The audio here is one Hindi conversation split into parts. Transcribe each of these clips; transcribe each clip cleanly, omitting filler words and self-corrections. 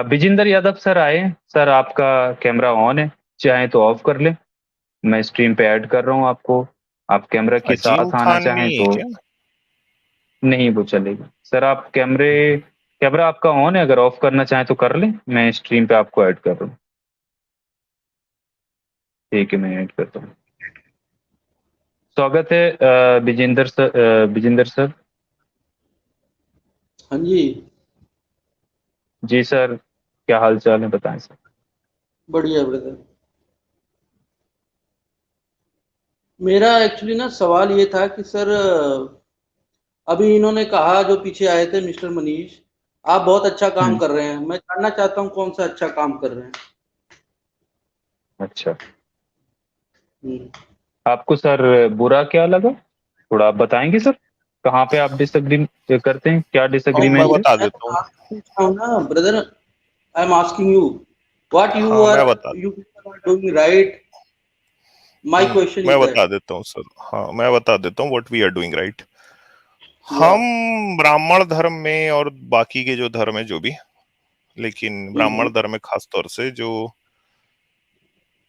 विजेंद्र यादव सर आए। सर आपका कैमरा ऑन है, चाहे तो ऑफ कर ले। मैं स्ट्रीम पे ऐड कर रहा हूँ आपको। आप कैमरा के अजीम साथ आना खान चाहें नहीं है तो क्या? नहीं, वो चलेगा सर। आप कैमरा आपका ऑन है, अगर ऑफ करना चाहें तो कर लें। मैं स्ट्रीम पे आपको ऐड कर रहा हूँ। ठीक है, मैं ऐड करता हूँ। स्वागत है विजेंद्र सर। हाँ जी। जी सर, क्या हाल चाल है, बताएं सर। बढ़िया ब्रदर। मेरा एक्चुअली ना सवाल ये था कि सर अभी इन्होंने कहा, जो पीछे आए थे मिस्टर मनीष, आप बहुत अच्छा काम हम्म। कर रहे हैं। मैं जानना चाहता हूँ कौन सा अच्छा काम कर रहे हैं। अच्छा, हम्म। आपको सर बुरा क्या लगा, थोड़ा आप बताएंगे सर। कहाँ पे आप डिसएग्री करते हैं, क्या मैं डिसएग्रीमेंट है। बता देता हूँ। पूछ रहा हूँ ना brother, I am asking you what you हाँ, आर, मैं बता you people are doing right. My question is मैं दैट। बता देता हूँ सर। हाँ, मैं बता देता हूँ what we are doing right. हम ब्राह्मण धर्म में और बाकी के जो धर्म है जो भी, लेकिन ब्राह्मण धर्म में खास तौर से जो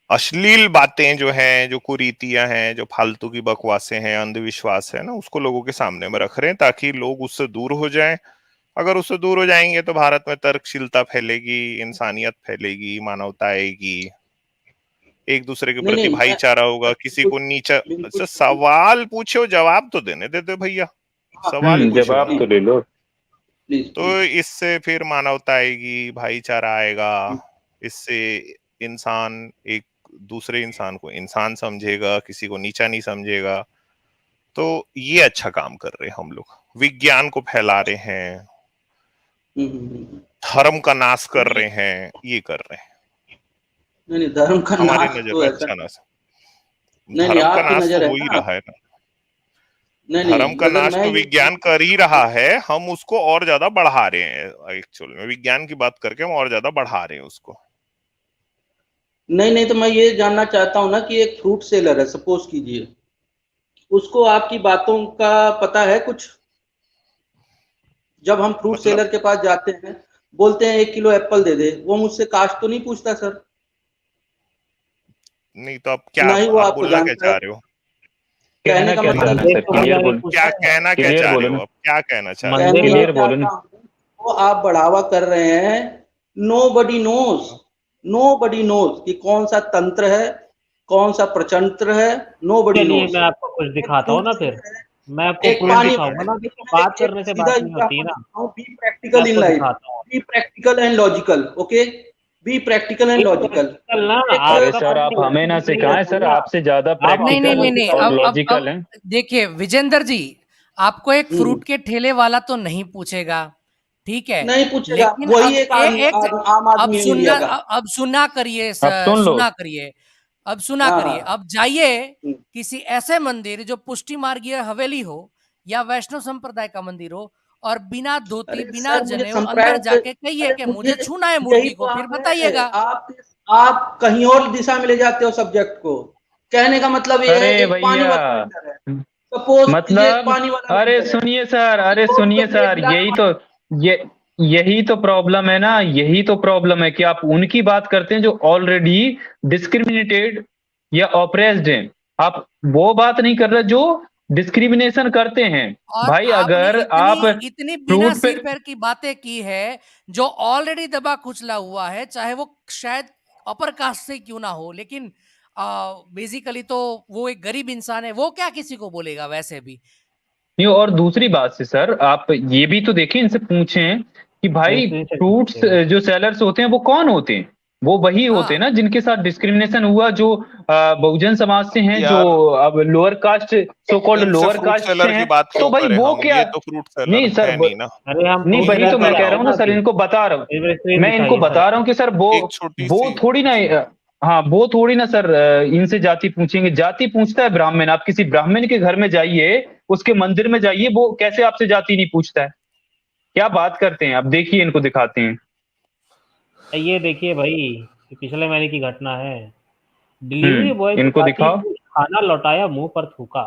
अश्लील बातें जो हैं, जो कुरीतियां हैं, जो फालतू की बकवासें हैं, अंधविश्वास है ना, उसको लोगों के सामने में रख रहे हैं ताकि लोग उससे दूर हो जाएं। अगर उससे दूर हो जाएंगे तो भारत में तर्कशीलता फैलेगी, इंसानियत फैलेगी, मानवता आएगी, एक दूसरे के नहीं प्रति नहीं, मैं भाईचारा होगा, किसी बिल्कुल को नीचा। बिल्कुल अच्छा, सवाल पूछो, जवाब तो देने देते भैया। हाँ, सवाल पूछो जवाब ना। तो ले लो। प्लीज तो प्लीज। इससे फिर मानवता आएगी, भाईचारा आएगा। इससे इंसान एक दूसरे इंसान को इंसान समझेगा, किसी को नीचा नहीं समझेगा। तो ये अच्छा काम कर रहे हैं हम लोग। विज्ञान को फैला रहे हैं, नहीं धर्म का नाश कर रहे हैं, ये कर रहे हैं। नहीं, धर्म का हमारी नाश नजर तो में ऐसा अच्छा नहीं। नाश, नहीं नहीं, धर्म का आपकी नाश तो नजर है हो ही ना। रहा है ना। नहीं धर्म नहीं का ब्रदर, नाश मैं तो ये विज्ञान कर ही रहा है, हम उसको और ज्यादा बढ़ा रहे हैं। एक्चुअल में विज्ञान की बात करके हम और ज्यादा बढ़ा रहे हैं उसको। नहीं नहीं, तो मैं ये जानना चाहता हूँ ना कि एक फ्रूट सेलर है, सपोज कीजिए, उसको आपकी बातों का पता है कुछ? जब हम फ्रूट मतलब सेलर के पास जाते हैं, बोलते हैं 1 किलो एप्पल दे दे, वो मुझसे कास्ट तो नहीं पूछता सर? नहीं तो अब क्या ना ही वो आप आपको बोलना क्या जानता है। चाह रहे हो? कहने कहना का क्या चाह मतलब रहे हैं ये सर, है कि क्लियर मतलब बोल। क्या कहना क्या क्लियर चाह रहे बोलो हो? ना। अब क्या कहना चाह रहे हो? कहना ये क्लियर बोलो चाहता ना। हूँ, वो आप बढ़ावा कर रहे हैं। नो बडी नोज, नो बडी नोज कि कौन सा तंत्र है, कौन सा प्रचंत्र है। नो बडी चलिए नोज। मैं आपको कुछ एक दिखाता हूँ फ्रूट ना, फिर सेलर है, मैं आपको एक प्रूफ पानी दिखाऊंगा वाला। ना। देखो, देखिए, मैं बात एक करने से सीधा बात नहीं होती एग्जांपल ना। देता हूँ। बी मैं प्रैक्टिकल इन आपको लाइफ। दिखाता हूँ। Be practical and logical. Okay, be practical and एक लॉजिकल। प्रैक्टिकल ना, एक अरे आपका सर, पता आप है हमें ना नहीं है सिखाएं सर, सुनना। आपसे ज्यादा आप नहीं नहीं आपको नहीं मैं प्रैक्टिकल नहीं, और सिखाऊंगा। लॉजिकल है। अब देखिए विजेंद्र जी, आपको एक हम्म, फ्रूट के ठेले वाला तो नहीं पूछेगा, ठीक है। नहीं पूछेगा, लेकिन वही अब एक आम अब आदमी है इंडिया का। सुनना करिए अब सुन लो। सुना करिए। अब सुना हाँ करिए, हाँ। अब जाइए हम्म, किसी ऐसे मंदिर जो पुष्टि मार्गीय हवेली हो या वैष्णव संप्रदाय का मंदिर हो, और बिना धोती अरे बिना सर, मुझे जनेऊ अंदर संप्रदाय, जाके कहिए अरे कि मुझे मुझे छूना है यही मूर्ति तो को, फिर आप है। बताइएगा। आप कहीं और दिशा में ले जाते हो सब्जेक्ट को। कहने का मतलब ये है, अरे एक पानी भैया, वाला वेंडर है, सपोज कीजिए एक मतलब पानी वाला अरे वेंडर है, सुनिए सर, वो अरे लोग सुनिए कभी एक सर, गिलास पानी। ये यही तो प्रॉब्लम है ना। यही तो प्रॉब्लम है कि आप उनकी बात करते हैं जो ऑलरेडी डिस्क्रिमिनेटेड या ऑप्रेस्ड हैं। आप वो बात नहीं कर रहे जो डिस्क्रिमिनेशन करते हैं। और भाई आपने अगर इतनी आप इतनी बिना फ्रूट पे, सिर पैर की बातें की है, जो ऑलरेडी दबा कुचला हुआ है, चाहे वो शायद अपर कास्ट से क्यों ना हो, लेकिन बेसिकली तो वो एक गरीब इंसान है, वो क्या किसी को बोलेगा वैसे भी। नहीं, और दूसरी बात से सर, आप ये भी तो देखें, इनसे पूछें कि भाई स्क्रीन से फ्रूट्स देखिएगा। जो सेलर्स होते हैं वो कौन होते हैं। वो वही होते हैं हाँ, ना जिनके साथ डिस्क्रिमिनेशन हुआ, जो बहुजन समाज से हैं, जो यार, अब लोअर कास्ट, सो कॉल्ड इनसे लोअर फ्रूट कास्ट से सेलर की हैं। बात तो क्यों भाई करें वो हम? क्या। ये तो फ्रूट सेलर नहीं सर, है नहीं ना। अरे हम नहीं फ्रूट वही सेलर तो पे मैं कह आए रहा हैं हूँ ना ना सर, अभी। इनको बता रहा हूँ। एक बार स्क्रीन मैं इनको दिखाइए सर। बता रहा हूँ कि सर एक छोटी वो सी थोड़ी ना हाँ, वो थोड़ी ना सर इनसे जाति पूछेंगे। जाति पूछता है ब्राह्मण। आप किसी ब्राह्मण के घर में जाइए, उसके मंदिर में जाइए, वो कैसे आपसे जाति नहीं पूछता है। क्या बात करते हैं आप, देखिए इनको दिखाते हैं। ये देखिए भाई, ये पिछले महीने की घटना है। डिलीवरी बॉय को इनको बासी दिखाओ। खाना लौटाया, मुंह पर थूका।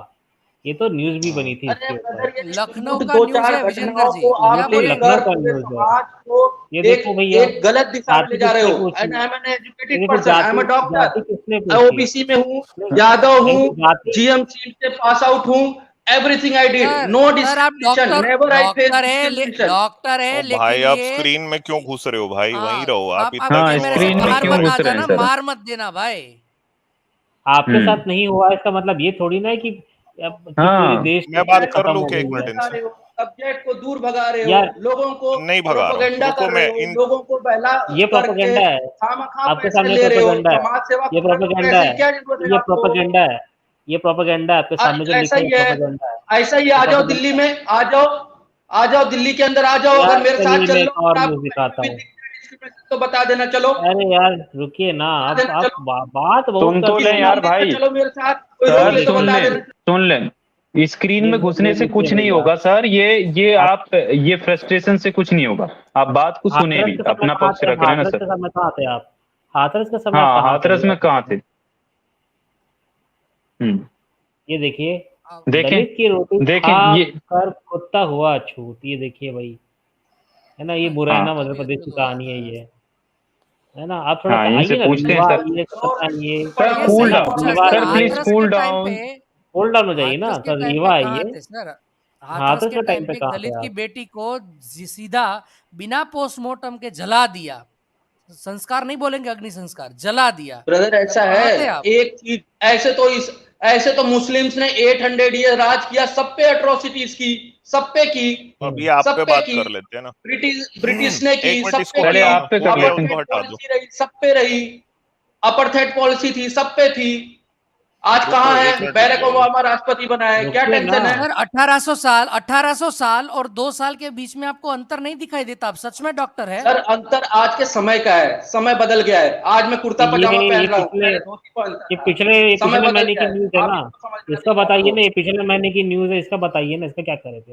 ये तो न्यूज भी बनी थी अरे इसके ब्रदर, ऊपर। ये लखनऊ झूठ का दो न्यूज चार है विजेंद्र घटनाओं जी, को क्या आप बोले? लखनऊ लेकर का पूरे न्यूज है। समाज को ये एक देखो भैया, एक गलत दिशा में जाति ले जा रहे किसने हो। पूछी? एंड आई एम एन ये एजुकेटेड देखो पर्सन, आई एम अ जाति डॉक्टर, किसने पूछी? ओबीसी में हूँ, नहीं, यादव नहीं हूँ, तो जाति जीएमसी से पास आउट हूँ, everything I did, sir no sir आप discrimination, doctor never I face discrimination. Doctor है ओ लेकिन भाई, आप ये स्क्रीन में क्यों घुस रहे हो भाई? वहीं रहो, आप आप इतना हाँ, क्यों कैमरे से स्क्रीन में बाहर क्यों मत आ घुस रहे हैं जाना, सर? मार मत देना भाई। आपके साथ नहीं हुआ इसका मतलब ये थोड़ी ना है कि पूरे हाँ, देश मैं की बात कर खत्म लूं हो क्या एक गई है। मिनट इनसे? सब्जेक्ट को दूर भगा रहे हो, यार लोगों को नहीं भगा रहा हूं, प्रोपेगेंडा रुको कर रहे मैं हो, इन लोगों को बहला ये करके प्रोपेगेंडा है, खामखा आपके पैसे सामने ले रहे हो, प्रोपेगेंडा है, समाज सेवा ये कर रहे हो, प्रोपेगेंडा पैसे है, की क्या जरूरत है ये आपको? प्रोपेगेंडा है, ये प्रोपेगेंडा है, आपके सामने जो ऐसा लिखा है ही है, प्रोपेगेंडा है, ऐसा ही ये आ जाओ प्रोपेगेंडा दिल्ली है। में, आ जाओ दिल्ली के अंदर आ जाओ, यार अगर मेरे साथ चलिए चल मैं लो, एक और अगर न्यूज आपको दिखाता कहीं हूँ। भी दिख रहा है discrimination तो बता देना, चलो अरे यार रुकिए ना, बता देना, आप चलो बात बहुत सुन तो करते ले हैं ना। यार मंदिर में भाई। चलो मेरे साथ, कोई रोक सर ले तो सुन बता ले, देना। सुन ले, स्क्रीन में घुसने से देखिए कुछ नहीं भैया, होगा सर। ये आप आप ये फ्रस्ट्रेशन से कुछ नहीं होगा। आप बात को सुने हाथरस भी, के समय अपना कहाँ पक्ष थे? रख रहे हैं ना हाथरस सर। के समय कहाँ थे आप? हाथरस के समय आप हाँ, कहाँ थे हाथरस भैया? में कहाँ थे? ये देखिए, देखें, दलित की रोटी देखें खा ये। कर कुत्ता हुआ छूट। ये देखिए भाई, है ना, ये मुरैना हाँ मध्य प्रदेश की कहानी है ये, है ना। आप थोड़ा हाँ, सा इनसे आइए ना, पूछते हैं रीवा सर। आइए, सतना आइए, सर ये कूल सही है ना, डाउन, पूछा रीवा सर। सर आइए, प्लीज हाथरस कूल के टाइम पे, डाउन। होल्ड डाउन हो जाइए ना हाथरस के सर, टाइम पे रीवा कहाँ आइए। थे सर? हाथरस हाथरस के के टाइम टाइम पे पे एक कहाँ दलित थे की आप? बेटी को सीधा बिना पोस्टमार्टम के जला दिया। संस्कार नहीं बोलेंगे, अग्नि संस्कार, जला दिया। ब्रदर ऐसा कहाँ है, थे आप? एक चीज, ऐसे तो मुस्लिम्स ने 800 ईयर राज किया, सब पे अट्रोसिटीज की, सब पे की, अभी हम्म, आप सब पे पे बात की, कर लेते हैं ना। ब्रिटिश ने की, एक मिनट सब पे इसको पहले की, हटाओ ना, आप पे हो कर गया लेते हैं। उनको अपार्थाइड हटा दो। पॉलिसी रही, सब पे रही, अपार्थाइड पॉलिसी थी, सब पे थी। आज रुको कहाँ एक है? मिनट बैरक रुकिए। ओबामा राष्ट्रपति बना है, क्या रुकिए ना। टेंशन है? सर 1800 साल और 2 साल के बीच में आपको अंतर नहीं दिखाई देता? आप सच में डॉक्टर है? सर अंतर आज के समय का है, समय बदल गया है। आज मैं कुर्ता पजामा ये पहन रहा हूँ, पिछले पहले धोती पहनता ये था, पिछले ये समय पिछले बदल महीने गया की है, न्यूज है आप ना, इसको समझना इसका नहीं बताइए आपको। ना, ये पिछले महीने की न्यूज है, इसका बताइए ना, इसका क्या करे थे?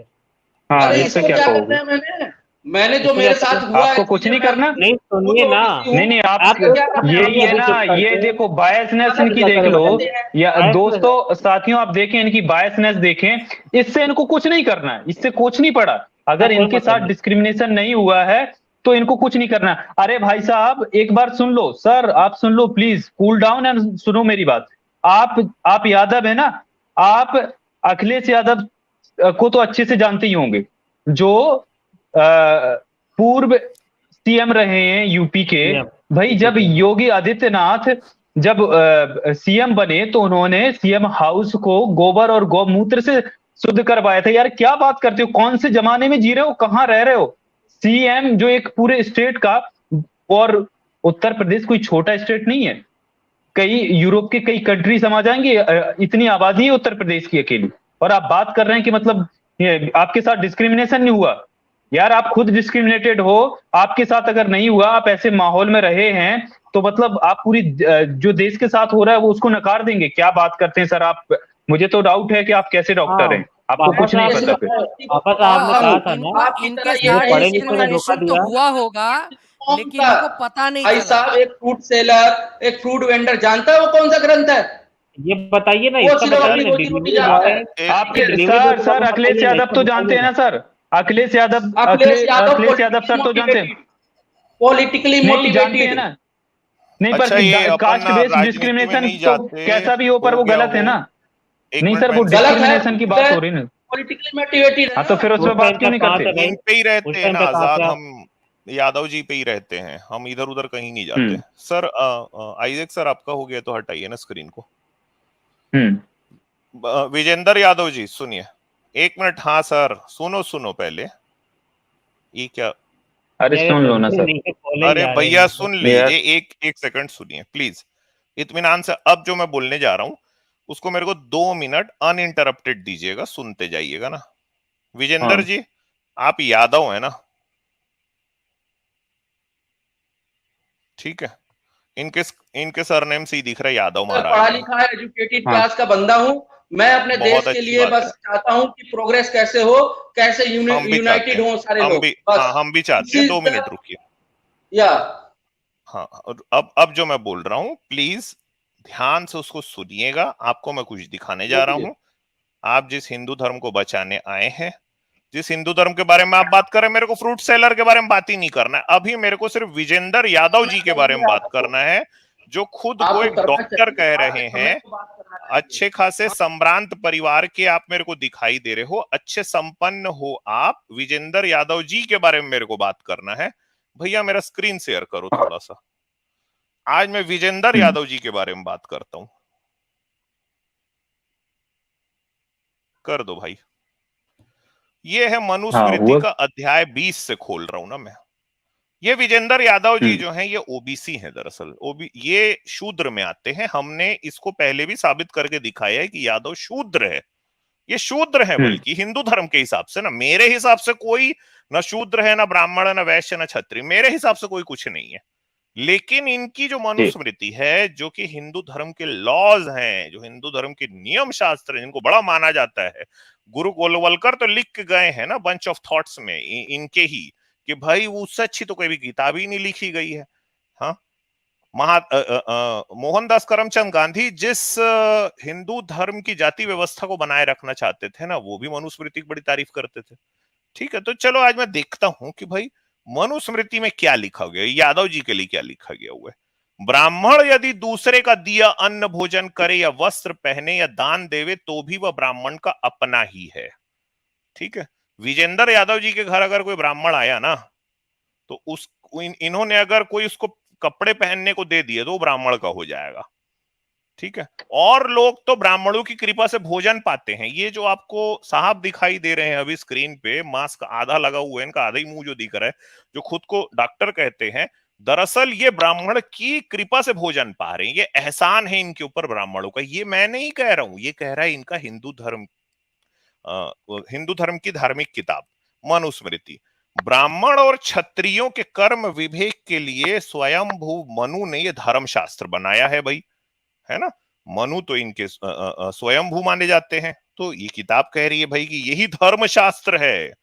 हाँ, अरे इस पे इसको क्या क्या करना कहोगे? है? मैंने जो इसका क्या मेरे करे? साथ हुआ है आपको कुछ चीजें, नहीं मैं करना? खुद नहीं खुद सुनिए ना, ओबीसी हूँ, नहीं आप आप इसका क्या करना है? ये सुनिए है अभी ना, चुप ये करके। देखो बायसनेस गलत इनकी क्या देख करे लो। कहते हैं। या बताइए? दोस्तों साथियों, आप देखें इनकी बायसनेस देखें, इससे इनको कुछ नहीं करना है, इससे कुछ नहीं पड़ा। हाँ, अगर कोई इनके मतलब साथ नहीं। डिस्क्रिमिनेशन नहीं हुआ है तो इनको कुछ नहीं करना। अरे भाई साहब एक बार सुन लो सर, आप सुन लो प्लीज, कूल डाउन एंड सुनो मेरी बात। आप यादव है ना, आप अखिलेश यादव को तो अच्छे से जानते ही होंगे, जो पूर्व सीएम रहे हैं यूपी के। भाई जब योगी आदित्यनाथ जब सीएम बने तो उन्होंने सीएम हाउस को गोबर और गौमूत्र से शुद्ध करवाया था। यार क्या बात करते हो? कौन से जमाने में जी रहे हो? कहाँ रह रहे हो? सीएम जो एक पूरे स्टेट का, और उत्तर प्रदेश कोई छोटा स्टेट नहीं है। कई यूरोप के कई कंट्री समा जाएंगे, इतनी आबादी है उत्तर प्रदेश की अकेली, और आप बात कर रहे हैं कि मतलब ये आपके साथ डिस्क्रिमिनेशन नहीं हुआ। यार आप खुद डिस्क्रिमिनेटेड हो, आपके साथ अगर नहीं हुआ, आप ऐसे माहौल में रहे हैं, तो मतलब आप पूरी जो देश के साथ हो रहा है वो उसको नकार देंगे? क्या बात करते हैं सर आप? मुझे तो डाउट है कि आप कैसे डॉक्टर हैं, आपको कुछ नहीं पता फिर। पापा साहब ने कहा था ना, आपकी इनके तरह ये साथ पढ़े लिखे ने धोखा डिस्क्रिमिनेशन तो दिया। हुआ होगा, कौन लेकिन सा? इनको पता नहीं भाई चला। साहब एक फ्रूट सेलर, एक फ्रूट वेंडर जानता है वो कौन सा ग्रंथ है? ये बताइए ना, वो इसका सिर्फ बताइए अपनी ना, रोजी रोटी डिलीवरी जानता बॉय। है। आपके डिलीवरी सर बॉय सर को अखिलेश बताइए ना, यादव इसका तो बताइए जानते हैं ना सर? अखिलेश यादव अखिलेश यादव अखिलेश यादव सर तो जानते हैं? पॉलिटिकली नहीं जानते हैं मोटिवेटेड। ना? नहीं पर अच्छा, ये अपन कास्ट बेस्ड राजनीति में डिस्क्रिमिनेशन नहीं तो जाते, कैसा भी हो, पर हो वो गया गलत है वो। ना? एक नहीं मिनट सर, मैं वो इनसे गलत है, डिस्क्रिमिनेशन की बात हो रही है ना। पॉलिटिकली मोटिवेटेड है हाँ तो ना। फिर उस उस पर बात टाइम क्यों पे नहीं कहाँ करते? थे भाई? इन पे ही रहते उस हैं टाइम ना पे कहाँ आजाद, थे आप? हम यादव जी पे ही रहते हैं, हम इधर उधर कहीं नहीं जाते। सर आइजैक सर, आपका हो गया तो हटाइए ना स्क्रीन को। विजेंद्र यादव जी सुनिए, एक मिनट। हाँ सर, सुनो सुनो पहले, ये क्या? अरे सुन लो ना सर। अरे भैया सुन लीजिए, एक सेकंड सुनिए प्लीज, इत्मीनान से। अब जो मैं बोलने जा रहा हूं उसको मेरे को 2 मिनट अनइंटरप्टेड दीजिएगा, सुनते जाइएगा ना। विजेंद्र हाँ। जी, आप यादव है ना? ठीक है, इनके सरनेम से ही दिख रहा है यादव मैं पढ़ा महाराज। लिखा है, एजुकेटेड हाँ। क्लास का बंदा हूँ। मैं अपने बहुत देश के अच्छी लिए बात बस है। चाहता हूँ कि प्रोग्रेस कैसे हो, कैसे हम भी चाहते यूनाइटेड हैं, हो सारे हम लोग, भी, बस हाँ हम भी चाहते हैं। 2 मिनट रुकिए। या हाँ, और अब जो मैं बोल रहा हूं प्लीज ध्यान से उसको सुनिएगा। आपको मैं कुछ दिखाने जा रहा हूं, आप जिस हिंदू धर्म को बचाने आए हैं, जिस हिंदू धर्म के बारे में आप बात कर रहे हैं, मेरे को फ्रूट सेलर के बारे में बात ही नहीं करना है। अभी मेरे को सिर्फ विजेंद्र यादव जी के बारे में बात करना है, जो खुद को एक डॉक्टर कह रहे हैं, अच्छे खासे संभ्रांत परिवार के आप मेरे को दिखाई दे रहे हो, अच्छे संपन्न हो आप। विजेंद्र यादव जी के बारे में मेरे को बात करना है। भैया मेरा स्क्रीन शेयर करो थोड़ा सा, आज मैं विजेंद्र यादव जी के बारे में बात करता हूं। कर दो भाई। ये है मनुस्मृति का अध्याय 20 से खोल रहा हूं ना मैं। ये विजेंद्र यादव जी जो हैं ये ओबीसी हैं दरअसल, ये शूद्र में आते हैं। हमने इसको पहले भी साबित करके दिखाया है कि यादव शूद्र है, ये शूद्र है, बल्कि हिंदू धर्म के हिसाब से ना, मेरे हिसाब से कोई ना शूद्र है, ना ब्राह्मण है, ना वैश्य, ना क्षत्रिय, मेरे हिसाब से कोई कुछ नहीं है। लेकिन इनकी जो मनुस्मृति है, जो कि हिंदू धर्म के लॉज हैं, जो हिंदू धर्म के नियम शास्त्र हैं, जिनको बड़ा माना जाता है, गुरु गोलवलकर तो लिख के गए हैं ना बंच ऑफ थॉट्स में इनके ही, कि भाई उससे अच्छी तो कोई भी किताब ही नहीं लिखी गई है। हाँ, मोहनदास करमचंद गांधी जिस हिंदू धर्म की जाति व्यवस्था को बनाए रखना चाहते थे ना, वो भी मनुस्मृति की बड़ी तारीफ करते थे। ठीक है, तो चलो आज मैं देखता हूं कि भाई मनुस्मृति में क्या लिखा गया, यादव जी के लिए क्या लिखा गया हुआ है। ब्राह्मण यदि दूसरे का दिया अन्न भोजन करे या वस्त्र पहने या दान देवे तो भी वह ब्राह्मण का अपना ही है। ठीक है, विजेंद्र यादव जी के घर अगर कोई ब्राह्मण आया ना, तो इन्होंने अगर कोई उसको कपड़े पहनने को दे दिए तो वो ब्राह्मण का हो जाएगा। ठीक है, और लोग तो ब्राह्मणों की कृपा से भोजन पाते हैं। ये जो आपको साहब दिखाई दे रहे हैं अभी स्क्रीन पे, मास्क आधा लगा हुआ है, इनका आधा ही मुंह जो दिख रहा है, जो खुद को डॉक्टर कहते हैं, दरअसल ये ब्राह्मण की कृपा से भोजन पा रहे हैं। ये एहसान है इनके ऊपर ब्राह्मणों का। ये मैं नहीं कह रहा हूं, ये कह रहा है इनका हिंदू धर्म की धार्मिक किताब मनुस्मृति। ब्राह्मण और क्षत्रियों के कर्म विवेक के लिए स्वयंभू मनु ने यह धर्मशास्त्र बनाया है भाई, है ना। मनु तो इनके स्वयंभू माने जाते हैं, तो ये किताब कह रही है भाई कि यही धर्मशास्त्र है।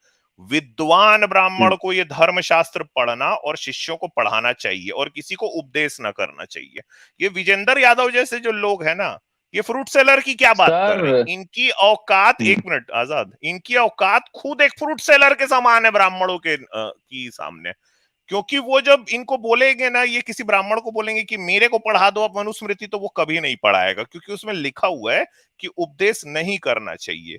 विद्वान ब्राह्मण को ये धर्मशास्त्र पढ़ना और शिष्यों को पढ़ाना चाहिए और किसी को उपदेश न करना चाहिए। ये विजेंद्र यादव जैसे जो लोग हैं ना, ये फ्रूट सेलर की क्या बात कर रहे हैं। इनकी औकात, एक मिनट आजाद, इनकी औकात खुद एक फ्रूट सेलर के समान है ब्राह्मणों के की सामने। क्योंकि वो जब इनको बोलेंगे ना, ये किसी ब्राह्मण को बोलेंगे कि मेरे को पढ़ा दो आप मनुस्मृति, तो वो कभी नहीं पढ़ाएगा, क्योंकि उसमें लिखा हुआ है कि उपदेश नहीं करना चाहिए।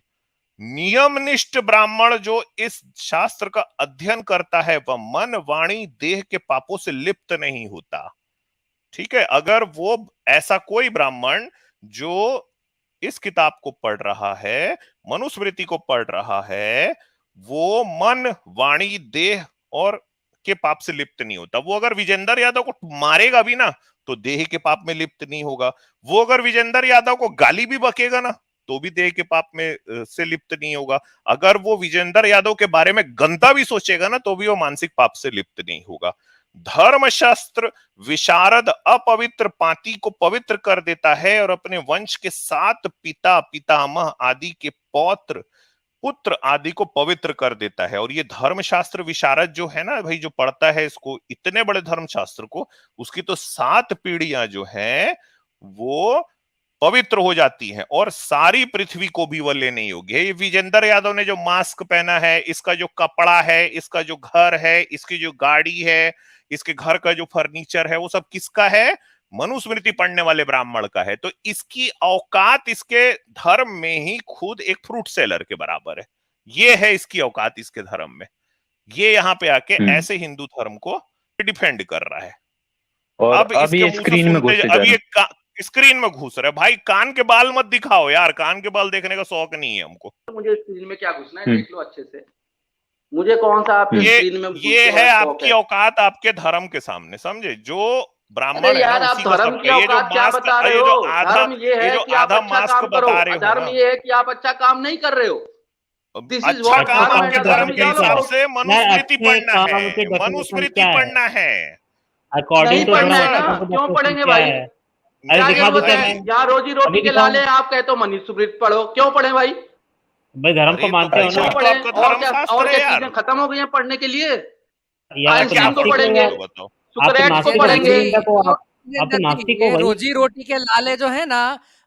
नियमनिष्ठ ब्राह्मण जो इस शास्त्र का अध्ययन करता है वह मन वाणी देह के पापों से लिप्त नहीं होता। ठीक है, अगर वो ऐसा कोई ब्राह्मण जो इस किताब को पढ़ रहा है, मनुस्मृति को पढ़ रहा है, वो मन वाणी देह और के पाप से लिप्त नहीं होता। वो अगर विजेंद्र यादव को मारेगा भी ना, तो देह के पाप में लिप्त नहीं होगा। वो अगर विजेंद्र यादव को गाली भी बकेगा ना, तो भी देह के पाप में से लिप्त नहीं होगा। अगर वो विजेंद्र यादव के बारे में गंदा भी सोचेगा ना, तो भी वो मानसिक पाप से लिप्त नहीं होगा। धर्मशास्त्र विशारद अपवित्र पाती को पवित्र कर देता है और अपने वंश के 7 पिता पितामह आदि के पौत्र पुत्र आदि को पवित्र कर देता है। और ये धर्मशास्त्र विशारद जो है ना भाई, जो पढ़ता है इसको, इतने बड़े धर्मशास्त्र को, उसकी तो 7 पीढ़ियां जो है वो पवित्र हो जाती हैं और सारी पृथ्वी को भी वह लेने योग्य है। ये विजेंद्र यादव ने जो मास्क पहना है, इसका जो कपड़ा है, इसका जो घर है, इसकी जो गाड़ी है, इसके घर का जो फर्नीचर है, वो सब किसका है? मनुस्मृति पढ़ने वाले ब्राह्मण का है। तो इसकी औकात इसके धर्म में ही खुद एक फ्रूट सेलर के बराबर है। ये है इसकी औकात इसके धर्म में। ये यहाँ पे आके ऐसे हिंदू धर्म को डिफेंड कर रहा है। और अब ये स्क्रीन में घुस अब ये स्क्रीन में घुस रहा है। भाई कान के बाल मत दिखाओ यार, कान के बाल देखने का शौक नहीं है हमको। मुझे स्क्रीन में क्या घुसना है, देख लो अच्छे से। मुझे कौन सा आपके स्क्रीन में ये है आपकी औकात आपके धर्म के सामने, समझे? जो ब्राह्मण है यार, आप धर्म की औकात क्या बता रहे हो? धर्म ये है कि आप अच्छा काम करो, धर्म ये है कि आप अच्छा काम नहीं कर रहे हो। अच्छा काम आपके धर्म के हिसाब से मनुस्मृति पढ़ना है, मनुस्मृति पढ़ना है। नहीं पढ़ना है ना, क्यों पढ़ेंगे भाई? यहाँ रोजी रोटी के लाले आप कहते हो मनुस्मृति पढ़ो, क्यों पढ़े भाई? धर्म को मानते हो ना। और क्या चीजें खत्म हो गई हैं पढ़ने के लिए? आइंस्टाइन को पढ़ेंगे, सुकरात को पढ़ेंगे। रोजी रोटी के लाले जो है ना,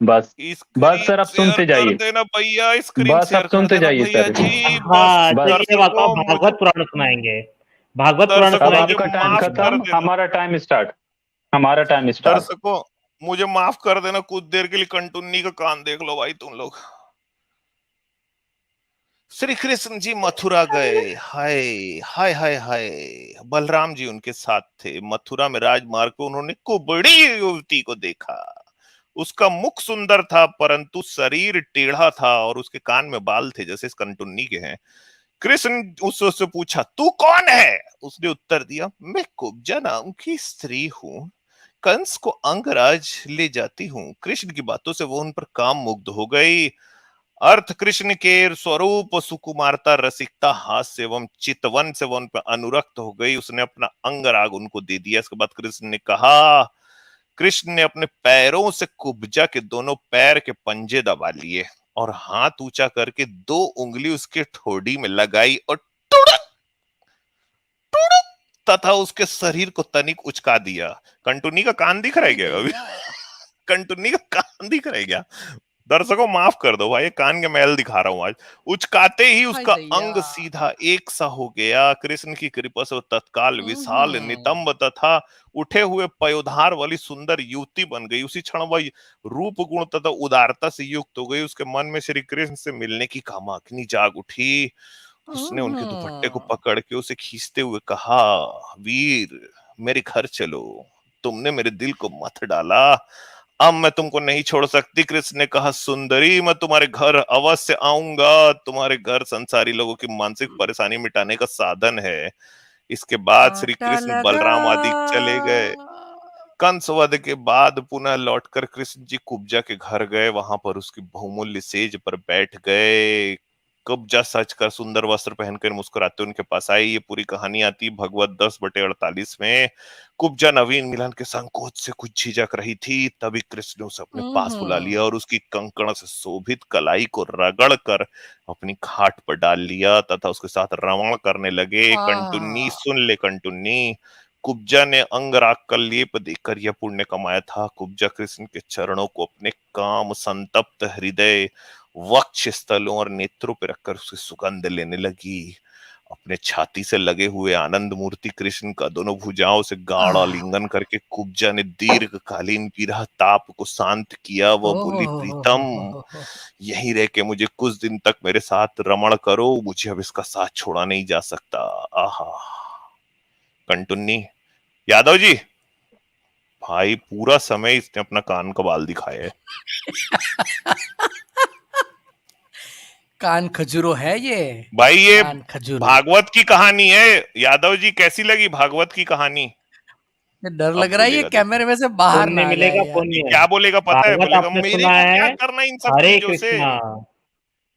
बस बस सर, अब स्क्रीन सुनते शेयर कर जाइए, देना भैया, स्क्रीन बस शेयर अब कर सुनते देना जाइए भैया सर। जी। हाँ बस चलिए, अब आपको दर्शकों भागवत मुझे पुराण सुनाएंगे, भागवत पुराण अब दर्शकों सुनाएंगे। मुझे आपका टाइम माफ कर खत्म, देना, हमारा टाइम स्टार्ट, हमारा टाइम स्टार्ट। दर्शकों मुझे माफ कर देना, कुछ देर के लिए कंटुन्नी का कान देख लो भाई तुम लोग। श्री कृष्ण जी मथुरा गए, हाय हाय हाय हाय। बलराम जी उनके साथ थे। मथुरा में राजमार्ग पे उन्होंने कुबड़ी युवती को देखा। उसका मुख सुंदर था परंतु शरीर टेढ़ा था और उसके कान में बाल थे जैसे इस कंटुन्नी के हैं। कृष्ण उससे पूछा, तू कौन है? उसने उत्तर दिया, मैं कुब्जा नाम की स्त्री हूँ, कंस को अंगराज ले जाती हूँ। कृष्ण की बातों से वो उन पर काम मुग्ध हो गई। अर्थ कृष्ण के स्वरूप, सुकुमारता, रसिकता, हास्य एवं चितवन से वो उन पर अनुरक्त हो गई। उसने अपना अंगराग उनको दे दिया। इसके बाद कृष्ण ने अपने पैरों से कुब्जा के दोनों पैर के पंजे दबा लिए और हाथ ऊंचा करके 2 उंगली उसके ठोड़ी में लगाई और टुड़ुक टुड़ुक तथा उसके शरीर को तनिक उचका दिया। कंटुनी का कान दिख रहा है क्या अभी? कंटुनी का कान दिख रहा है क्या? दर्शकों माफ कर दो भाई, कान के मैल दिखा रहा हूं आज। उचकाते ही उसका अंग सीधा एक सा हो गया। कृष्ण की कृपा से तत्काल विशाल, नितंब तथा उठे हुए पयोधार वाली सुंदर युवती बन गई। उसी क्षण वह रूप गुण तथा उदारता से युक्त हो गई। उसके मन में श्री कृष्ण से मिलने की कामना जाग उठी। उसने उनके दुपट्टे को पकड़ के उसे खींचते हुए कहा, वीर मेरे घर चलो, तुमने मेरे दिल को मत डाला, अब मैं तुमको नहीं छोड़ सकती। कृष्ण ने कहा, सुंदरी मैं तुम्हारे घर अवश्य आऊंगा। तुम्हारे घर संसारी लोगों की मानसिक परेशानी मिटाने का साधन है। इसके बाद श्री कृष्ण बलराम आदि चले गए। कंस वध के बाद पुनः लौटकर कृष्ण जी कुब्जा के घर गए। वहां पर उसकी बहुमूल्य सेज पर बैठ गए। कुब्जा सच कर सुंदर वस्त्र पहनकर मुस्कुराते उनके पास आई। ये पूरी कहानी आती भगवत 10/48 में। कुब्जा नवीन मिलन के संकोच से कुछ झिझक रही थी। तभी कृष्ण ने उसे अपने पास बुला लिया और उसकी कंकड़ से शोभित कलाई को रगड़ कर अपनी खाट पर डाल लिया तथा उसके साथ रमण करने लगे। कंटुन्नी सुन ले कंटुन्नी, कुब्जा ने अंगराग का लेप देकर यह पुण्य कमाया था। कुब्जा कृष्ण के चरणों को अपने काम संतप्त हृदय, वक्ष स्थलों और नेत्रों पर रखकर उसकी सुगंध लेने लगी। अपने छाती से लगे हुए आनंद मूर्ति कृष्ण का दोनों भुजाओं से गाढ़ा लिंगन करके कुब्जा ने दीर्घकालीन विरह ताप को शांत किया। वह बोली, प्रीतम यहीं रह के मुझे कुछ दिन तक मेरे साथ रमण करो, मुझे अब इसका साथ छोड़ा नहीं जा सकता। आहा। कंटुन्नी, यादव जी भाई पूरा समय इसने अपना कान का बाल दिखाया है। कान खजूरो है ये भाई, ये कान खजूरो। भागवत की कहानी है। यादव जी कैसी लगी भागवत की कहानी? डर लग रहा है ये कैमरे में से बाहर ना आ मिलेगा जाए यार। पुण्य। क्या बोलेगा पता है? भागवत बोलेगा आपने मेरे सुना को क्या है, करना इन सब हरे चीजों से, कृष्णा।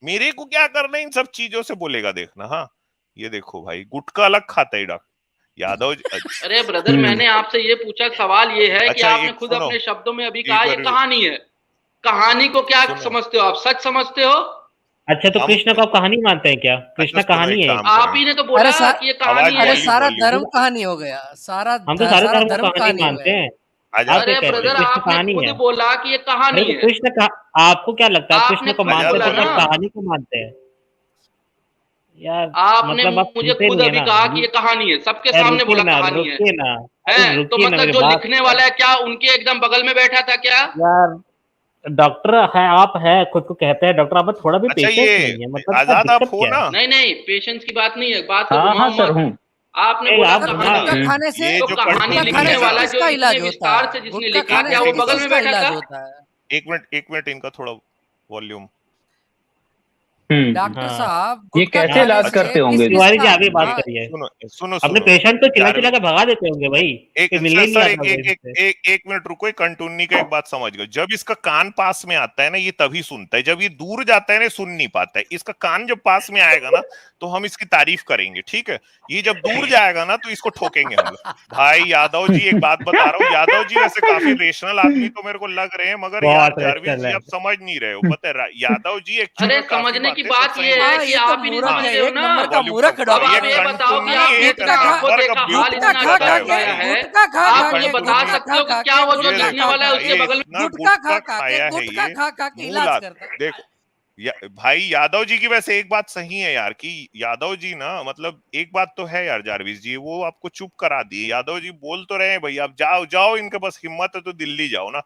मेरे को क्या करना इन सब चीजों से बोलेगा। देखना। हाँ ये देखो भाई, गुटखा अलग खाता है डॉक्टर यादव जी। अरे ब्रदर, मैंने आपसे ये पूछा, सवाल ये है कि अच्छा, आपने एक खुद सुनो, अपने शब्दों में अभी एक कहा ये बार कहानी है। कहानी को क्या सुनो। समझते हो आप? सच समझते हो? अच्छा, तो हम कृष्ण को आप कहानी मानते हैं क्या? अच्छा कृष्ण सुनो, कहानी एक है? काम आप करें, ही ने तो बोला कि ये कहानी आवाज है। अरे वॉल्यूम सारा वॉल्यूम धर्म कहानी हो गया। हम तो सारे सारा धर्म को धर्म कहानी कहानी हो मानते गया। हैं। आजाद आप क्या अरे कहते हैं ब्रदर, कृष्ण आपने कहानी खुद है? बोला कि ये कहानी अरे तो है। कृष्ण का आपको क्या लगता है, आप कृष्ण आपने को खुद मानते आजाद बोला हैं तो ना, क्या वॉल्यूम कहानी को मानते हैं? यार आपने मतलब आप मुझे सुनते खुद नहीं है अभी ना। कहा कि ये कहानी है, सबके यार सामने रुकिए बोला ना, कहानी है। रुकिए ना, अरे तो रुकिए ना मतलब मेरी जो बात। लिखने वाला है क्या उनके एकदम बगल में बैठा था क्या? यार डॉक्टर है, आप है खुद को कहते हैं डॉक्टर, आप थोड़ा भी अच्छा पेशेंस ये नहीं है, मतलब क्या आजाद आप दिक्कत हो क्या ना? है? नहीं नहीं, पेशेंस की बात नहीं है, बात को हाँ हाँ घुमाओ सर मत। हूँ। आपने नहीं बोला आप कहानी हाँ, है, खाने से ये तो जो कहानी गुटखा कंटुन्नी खाने लिखने है से ना, वाला जो किसका इतने इलाज होता विस्तार है? से जिसने गुटखा लिखा, खाने क्या से वो एक बगल में किसका बैठा इलाज था? होता है? एक मिनट इनका थोड़ा वॉल्यूम। डॉक्टर हाँ साहब, ये गुटखा कैसे हाँ। खाने इलाज से करते होंगे? तिवारी जी किसका? आगे बात हाँ, करिए। सुनो सुनो अपने सुनो, पेशेंट को चिल्ला चिल्ला जारविद, के भगा देते होंगे भाई, एक कोई मिलने ही नहीं सर आता होगा इससे। एक मिनट रुको। एक कंटुन्नी का एक बात समझ गए, जब इसका कान पास में आता है ना ये तभी सुनता है, जब ये दूर जाता है ना सुन नहीं पाता है। इसका कान जब पास में आएगा ना तो हम इसकी तारीफ करेंगे, ठीक है? ये जब दूर जाएगा ना तो इसको ठोकेंगे हम लोग। भाई यादव जी एक बात बता रहा हूँ, यादव जी वैसे काफी रेशनल आदमी तो मेरे को लग रहे हैं, मगर यार बहुत जारविद जी आप एक्सलेंट। समझ नहीं रहे हो। पता है यादव जी एक्चुअल अरे में काफी समझने की बातें बात सही ये है बोलते हाँ, हैं। कि ये तो आप ही नहीं मूर्ख समझ है, रहे हो एक ना। नंबर का वॉल्यूम मूर्ख कम अब करो। डॉक्टर ये आप है। ये बताओ कि कंटुन्नी आपने एक इतना गुटखा सबको नंबर का देखा, हाल गुटखा इतना खा ब्यूटीफुल अच्छा खा है के सुनाया भाई। है, गुटखा खा ये खा आप मुझे के बता गुटखा कंटुन्नी, सकते खा हो कि खा क्या के वो जो ये लिखने देखो वाला है गुटखा उसके ये बगल में? इतना गुटखा खा गुटखा खा के खाया है गुटखा ये खा खा के मूल इलाज करता है। देखो भाई यादव जी की वैसे एक बात सही है यार, कि यादव जी ना, मतलब एक बात तो है यार जारविस जी, वो आपको चुप करा दिए। यादव जी बोल तो रहे हैं भाई आप जाओ जाओ, इनके पास हिम्मत है तो दिल्ली जाओ ना।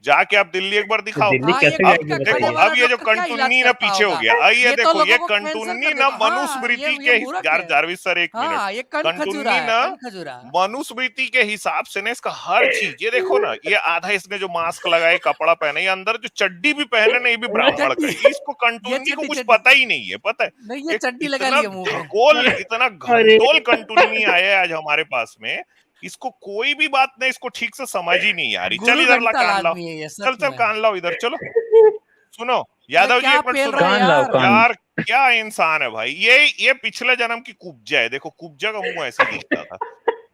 जाके आप दिल्ली एक बार दिखाओ। दिल्ली हाँ, कैसे ये जाएगी गुटखा बताइए? खाने देखो वाला अब ये जो डॉक्टर क्या इलाज कंटुन्नी ना करता पीछे हो होगा? गया, ये ये तो देखो ये लोगों को कैंसर कंटुन्नी कर ना देता। हाँ, मनुस्मृति ये के मूर्ख है। जारविस सर एक मिनट, हाँ, ये कण खजूरा कंटुन्नी है, ना कण खजूरा। मनुस्मृति के हिसाब से ना इसका हर चीज, ये देखो ना, ये आधा इसने जो मास्क लगाए, कपड़ा पहने, ये अंदर जो चड्डी भी पहने ना, ये भी ब्राह्मण का चड्डी है। इसको ये कंटुन्नी को चड्डी कुछ चड्डी पता ही नहीं है, पता है? नहीं, ये एक चड्डी लगा इतना ली है मुंह में। इतना अरे घंटोल कंटुन्नी आया है आज हमारे पास में, इसको कोई भी बात नहीं, इसको ठीक से समझ ही नहीं आ रही। चल गुरु इधर ला घंटाल कान लाओ, आदमी है ये चल सच चल में। कान लाओ इधर, चलो सुनो अरे यादव जी क्या एक मिनट पेल सुनो रहा है कान लाओ, यार? कान। यार। क्या इंसान है भाई, ये पिछले जन्म की कुब्जा है। देखो कुब्जा का मुंह ऐसे दिखता था,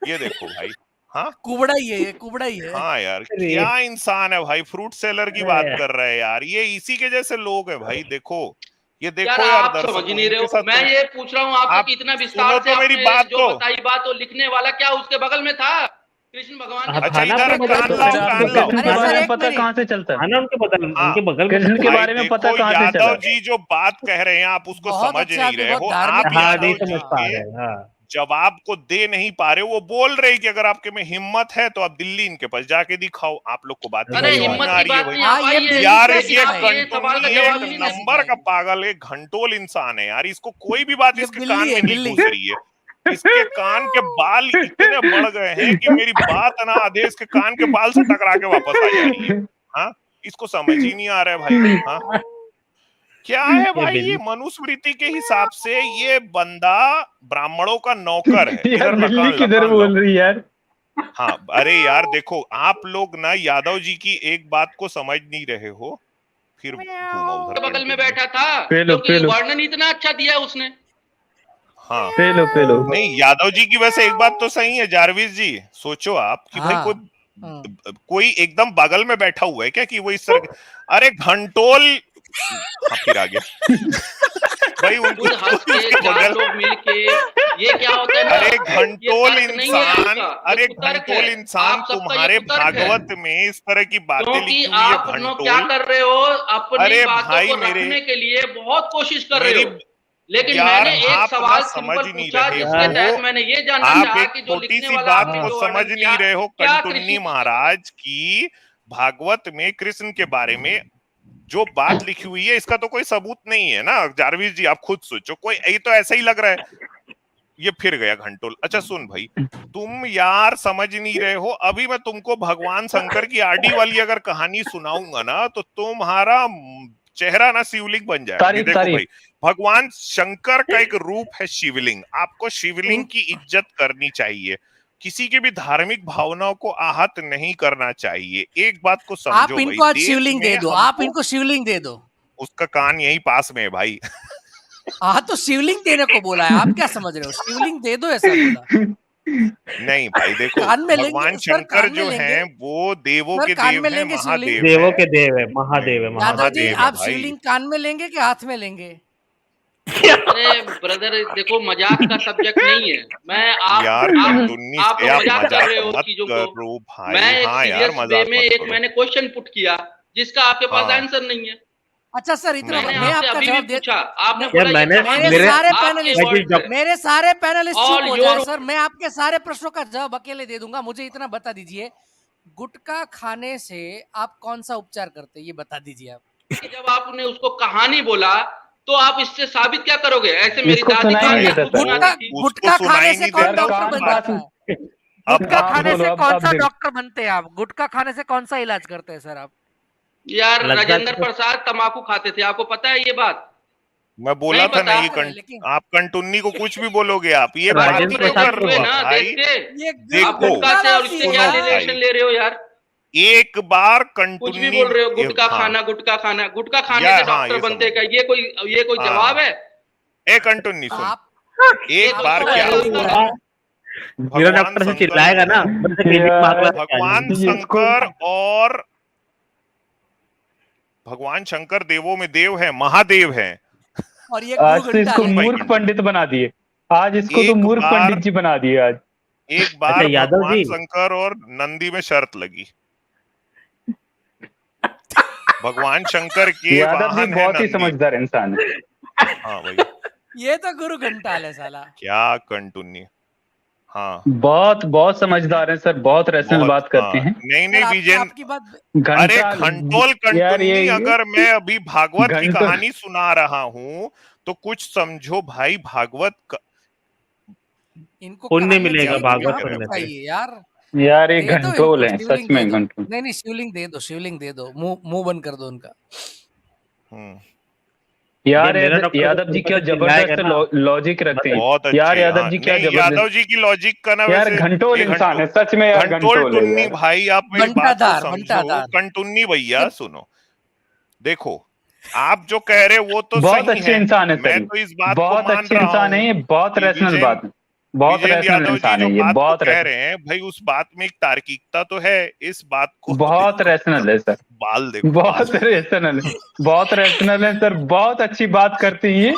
ये देखो भाई। हाँ कुबड़ा ही है ये, कुबड़ा ही है। हाँ यार, अरे। क्या इंसान है भाई, फ्रूट सेलर की बात कर रहे हैं यार, ये इसी के जैसे लोग हैं भाई। देखो ये देखो यार यार आप समझ दर्शकों, ही नहीं रहे उनके हो। साथ मैं ये पूछ रहा हूँ आपसे आप कि इतना सुनो विस्तार से तो मेरी आपने बात जो को। बताई बात, तो लिखने वाला क्या उसके बगल में था? कृष्ण भगवान के हाँ, अच्छा बगल थाना इधर पे बगल कान में लाओ, फिर कान आपको लाओ। कृष्ण के अरे बारे सर, में एक पता मिनट। कहाँ से चलता है? थाना उनके बगल हाँ, उनके बगल में कृष्ण के भाई बारे में पता देखो, कहाँ से चला? यादव जी जो बात कह रहे हैं आप उसको बहुत समझ अच्छे नहीं आदमी, रहे बहुत हो। धार्मिक आप हाँ यादव नहीं जी समझ पा के रहे। हाँ जवाब को दे नहीं पा रहे हो। वो बोल रहे कि अगर आपके में हिम्मत है तो आप दिल्ली इनके पास जाके दिखाओ। आप लोग को बात ही अरे नहीं समझ हिम्मत में आ की रही है बात भाई। नहीं हाँ, आप ये आइए, दिल्ली यार कैसे ये लेकिन आप ये कंटुन्नी सवाल का एक जवाब नहीं दे नंबर का पाएंगे। पागल, एक घंटोल इंसान है यार। इसको कोई भी बात ये इसके बिल्ली कान है, में नहीं बिल्ली। घुस रही है। इसके कान के बाल इतने बढ़ गए हैं कि मेरी बात ना आधे इसके कान के बाल से टकरा के वापस आ जा रही है। हाँ, इसको समझ ही नहीं आ रहा है भाई। हाँ, क्या है भाई, ये बिल्ली मनुस्मृति के हिसाब से ये बंदा ब्राह्मणों का नौकर है। यार इधर बिल्ली लकान किधर लकान लो। बोल रही है यार? हाँ अरे यार देखो, आप लोग ना यादव जी की एक बात को समझ नहीं रहे हो, फिर घूमा उधर बगल में कंटिन्यू। बैठा था पेलो, क्योंकि पेलो। वर्णन इतना अच्छा दिया उसने। हाँ पेलो। नहीं, यादव जी की वैसे एक बात तो सही है जारविस जी, सोचो आप कि भाई हाँ। कोई एकदम बगल में बैठा हुआ है क्या कि वो इस तरह अरे घंटोल। हाँ फिर आ गया भाई उनको खुद हंस के उसके 4 बगल। लोग मिलके, ये क्या होता है ना, अरे ये घंटोल तर्क नहीं है इंसान, आपका, अरे ये कुतर्क घंटोल है। इंसान आप सबका ये तुम्हारे कुतर्क है। भागवत में इस तरह की बातें क्योंकि लिखी हुई है आप लोग क्या घंटोल। कर रहे हो, अपनी अरे बातों भाई को मेरे, रखने के लिए बहुत कोशिश कर रहे मेरी हो। लेकिन यार मैंने एक आप सवाल ना समझ सिंपल ही नहीं पूछा रहे जिसके हो, तहत मैंने ये जानना आप चाहा एक कि जो छोटी लिखने सी वाला बात आपने को जो समझ वर्णन नहीं किया, रहे हो। क्या कंटुन्नी कृष्ण महाराज की भागवत में कृष्ण के बारे में जो बात लिखी हुई है, इसका तो कोई सबूत नहीं है ना जारविस जी, आप खुद सोचो। कोई ये तो ऐसा ही लग रहा है। ये फिर गया घंटोल। अच्छा सुन भाई, तुम यार समझ नहीं रहे हो। अभी मैं तुमको भगवान शंकर की आरडी वाली अगर कहानी सुनाऊंगा ना, तो तुम्हारा चेहरा ना शिवलिंग बन जाएगा। ये तारीफ देखो तारीफ। भाई, भगवान शंकर का एक रूप है शिवलिंग। आपको शिवलिंग की इज्जत करनी चाहिए, किसी की भी धार्मिक भावनाओं को आहत नहीं करना चाहिए। एक बात को आप समझो भाई, इनको आज देश शिवलिंग दे में दो, आप हमको इनको शिवलिंग दे दो। उसका कान यही पास में है भाई। हाँ तो शिवलिंग देने को बोला है, आप क्या समझ रहे हो? शिवलिंग दे दो ऐसा बोला। नहीं भाई देखो, कान में लेंगे भगवान सर, शंकर कान में जो लेंगे हैं वो देवों सर, के कान देव में हैं, लेंगे शिवलिंग। महादेव देवों हैं। के देव है, महादेव है, नहीं, यादव महादेव जी महादेव है आप भाई। शिवलिंग कान में लेंगे कि हाथ में लेंगे? अरे ब्रदर देखो, मजाक का सब्जेक्ट नहीं है। मैं यार कंटुन्नी आप से लोग आप मजाक कर मजाक रहे हो मत चीजों को। करो भाई। मैं एक हाँ यार सीरियस वे मजाक में मत एक करो। मैंने क्वेश्चन पुट किया जिसका आपके पास हाँ। आंसर नहीं है। अच्छा सर, इतना नहीं, मैंने मैं आपसे आपका अभी भी जवाब दे। पूछा, आपने नहीं, बोला ये मैंने- कहानी मेरे मेरे- सारे आपके पैनलिस्ट वर्ड्स है। मेरे सारे पैनलिस्ट All चुप हो your- जाए सर, मैं आपके सारे प्रश्नों का जवाब अकेले दे दूंगा। मुझे इतना बता दीजिए, गुटखा खाने से आप कौन सा उपचार करते हैं, ये बता दीजिए आप। जब आपने उसको कहानी बोला तो आप इससे साबित क्या करोगे? ऐसे मेरी इसको दादी सुनाई कान नहीं में देता दूध सर। बनाती थी। उसको गुटखा सुनाई खाने से नहीं कौन देता। डॉक्टर कान बन पास- जाता है? अब गुटखा आप खाने बोलो, से अब कौन आप सा देखो। डॉक्टर बनते हैं आप? गुटखा खाने से कौन सा इलाज करते हैं सर आप? यार लज्जा राजेंद्र तो- प्रसाद तमाकू खाते थे, आपको पता है ये बात? मैं बोला नहीं था पता, ना, ये लेकिन- आप कंटुन्नी को कुछ भी बोलोगे आप, ये बात राजेंद्र ही क्यों प्रसाद कर को रहे हो हुए आप ना भाई? देख के। ये देखो, आप गुटखा से और इससे सुनो क्या भाई। रिलेशन ले रहे हो यार? एक बार कुछ भी कंटुन्नी बोल रहे हो, गुटखा हाँ। खाना, गुटखा खाना, गुटखा खाने या, से हाँ, डॉक्टर ये बनते समझ। क्या? ये कोई हाँ। जवाब है? ए कंटुन्नी सुन, आप एक आप बार तो क्या ऐसे ही हुआ, बोला। मेरा डॉक्टर से चिल्लाएगा ना, मेरे से क्लिनिक में आग लगा के आ भगवान जाएगी। शंकर और भगवान शंकर देवों में देव है, महादेव है। और ये आज गुरु तो इसको घंटा है। मूर्ख पंडित बना दिए। आज इसको तो एक मूर्ख बार- पंडित जी बना दिए आज। एक बार अच्छा, यादव भगवान जी। शंकर और नंदी में शर्त लगी। भगवान शंकर के यादव जी वाहन है बहुत ही नंदी। समझदार इंसान है। हाँ भाई, ये तो गुरु घंटाल है साला। क्या कंटुन्नी। हाँ बहुत बहुत समझदार है सर, बहुत रैशनल बहुत, बात करते हाँ हैं। नहीं नहीं सर विजेंद्र, आपकी बात अरे घंटा घंटोल यार कंटुन्नी अगर मैं अभी भागवत की घंटों कहानी सुना रहा हूँ तो कुछ समझो भाई, इनको पुण्य कहानियां मिलेगा चाहिए क्या तो भागवत कहाँ पे पढ़ने से। चाहिए यार, यार ये दे दो घंटोल इनको है, शिवलिंग सच दे में दो। घंटोल। नहीं शिवलिंग दे दो, शिवलिंग दे दो, मुंह मुंह बंद कर दो उनका। हम्म, ये यार मेरा डॉक्टर यादव जी क्या चिल्लाएगा जबरदस्त ना, लॉजिक रखते हैं। बहुत यार अच्छे, यादव हाँ जी क्या नहीं यादव जबरदस्त, जी की लॉजिक का ना यार वैसे घंटोल ये इंसान है, सच में यार घंटोल घंटोल है टुन्नी यार। भाई, आप मेरी बात को घंटादार समझो, घंटादार कंटुन्नी भैया ये सुनो, देखो आप जो कह रहे हो वो तो बहुत सही अच्छे है, इंसान है सर मैं ये, तो इस बात को बहुत मान अच्छे रहा इंसान हूँ है ये, बहुत कि रैशनल बात है, बहुत विजेंद्र रैशनल यादव जी इंसान जो है ये, बात को बहुत कह रहे हैं भाई, उस बात में एक तार्किकता तो है, इस बात को बहुत देखो रैशनल है सर, बाल देखो बहुत बाल रैशनल है, बहुत रैशनल है सर, बहुत अच्छी बात करते हैं ये,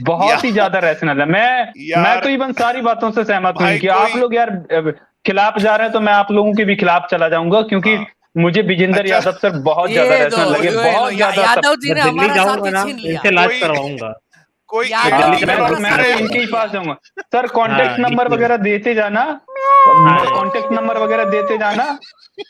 बहुत ही यार ज्यादा रैशनल है। मैं यार तो इवन सारी बातों से सहमत हूँ भाई इनकी। आप कोई, लोग यार खिलाफ जा रहे हैं तो मैं आप लोगों के भी खिलाफ चला जाऊंगा, क्योंकि हाँ मुझे विजेंद्र अच्छा यादव सर बहुत ज्यादा ये रैशनल लगे, लो बहुत ज्यादा सब। यादव जी मैं ने दिल्ली हमारा जाऊंगा साथी ना छीन लिया। इनसे इलाज कोई करवाऊंगा। कोई यादव दिल्ली जी ने चला हमारा मैं तो साथी अरे इनके छीन ही लिया। पास जाऊंगा सर, कांटेक्ट हाँ नंबर बिल्कुल। वगैरह देते जाना, हाँ कांटेक्ट नंबर वगैरह देते जाना।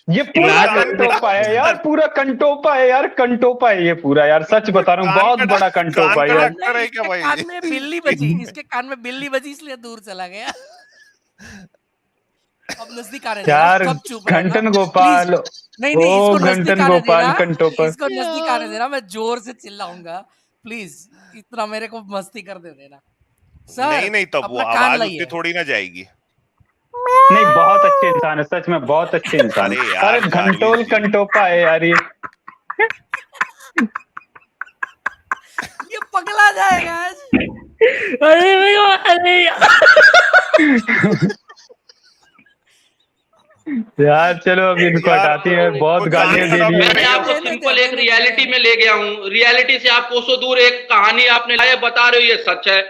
ये पूरा इलाज कान कटा कंटोपा है यार, पूरा कंटोपा है यार, कंटोपा है ये पूरा यार, सच बता रहा हूँ, कान बहुत का बड़ा कान कंटोपा है का यार। डॉक्टर है क्या इसके भाई? कान में बिल्ली बजी, इसके कान में बिल्ली बजी इसलिए दूर चला गया। अब नजदीक आने देना, यार कब चुप रहेगा घंटन प्लीज। गोपाल, नहीं ओ नहीं इसको नजदीक घंटन आने देना, गोपाल कंटोपा। इसको नजदीक आने यार देना, मैं जोर से चिल्लाऊंगा प्लीज, इतना मेरे को मस्ती कर दे देना। नहीं सर नहीं, तब वो अपना कान आवाज उतनी लाइए। थोड़ी ना जाएगी। नहीं बहुत अच्छे इंसान है, सच में बहुत अच्छे इंसान अरे है। अरे यार जारविस घंटोल जी, कंटोपा है यार ये। ये पगला जाएगा आज। अरे भैया, अरे यार चलो अब इनको यार हटाते हैं, बहुत कुछ गालियां दे आंसर आप दी मैंने है। आपको रहने दे, सिंपल एक रहने दे। रियलिटी में ले गया हूँ, रियलिटी से आप कोसों दूर एक कहानी आपने लाया, बता रहे हो ये सच है।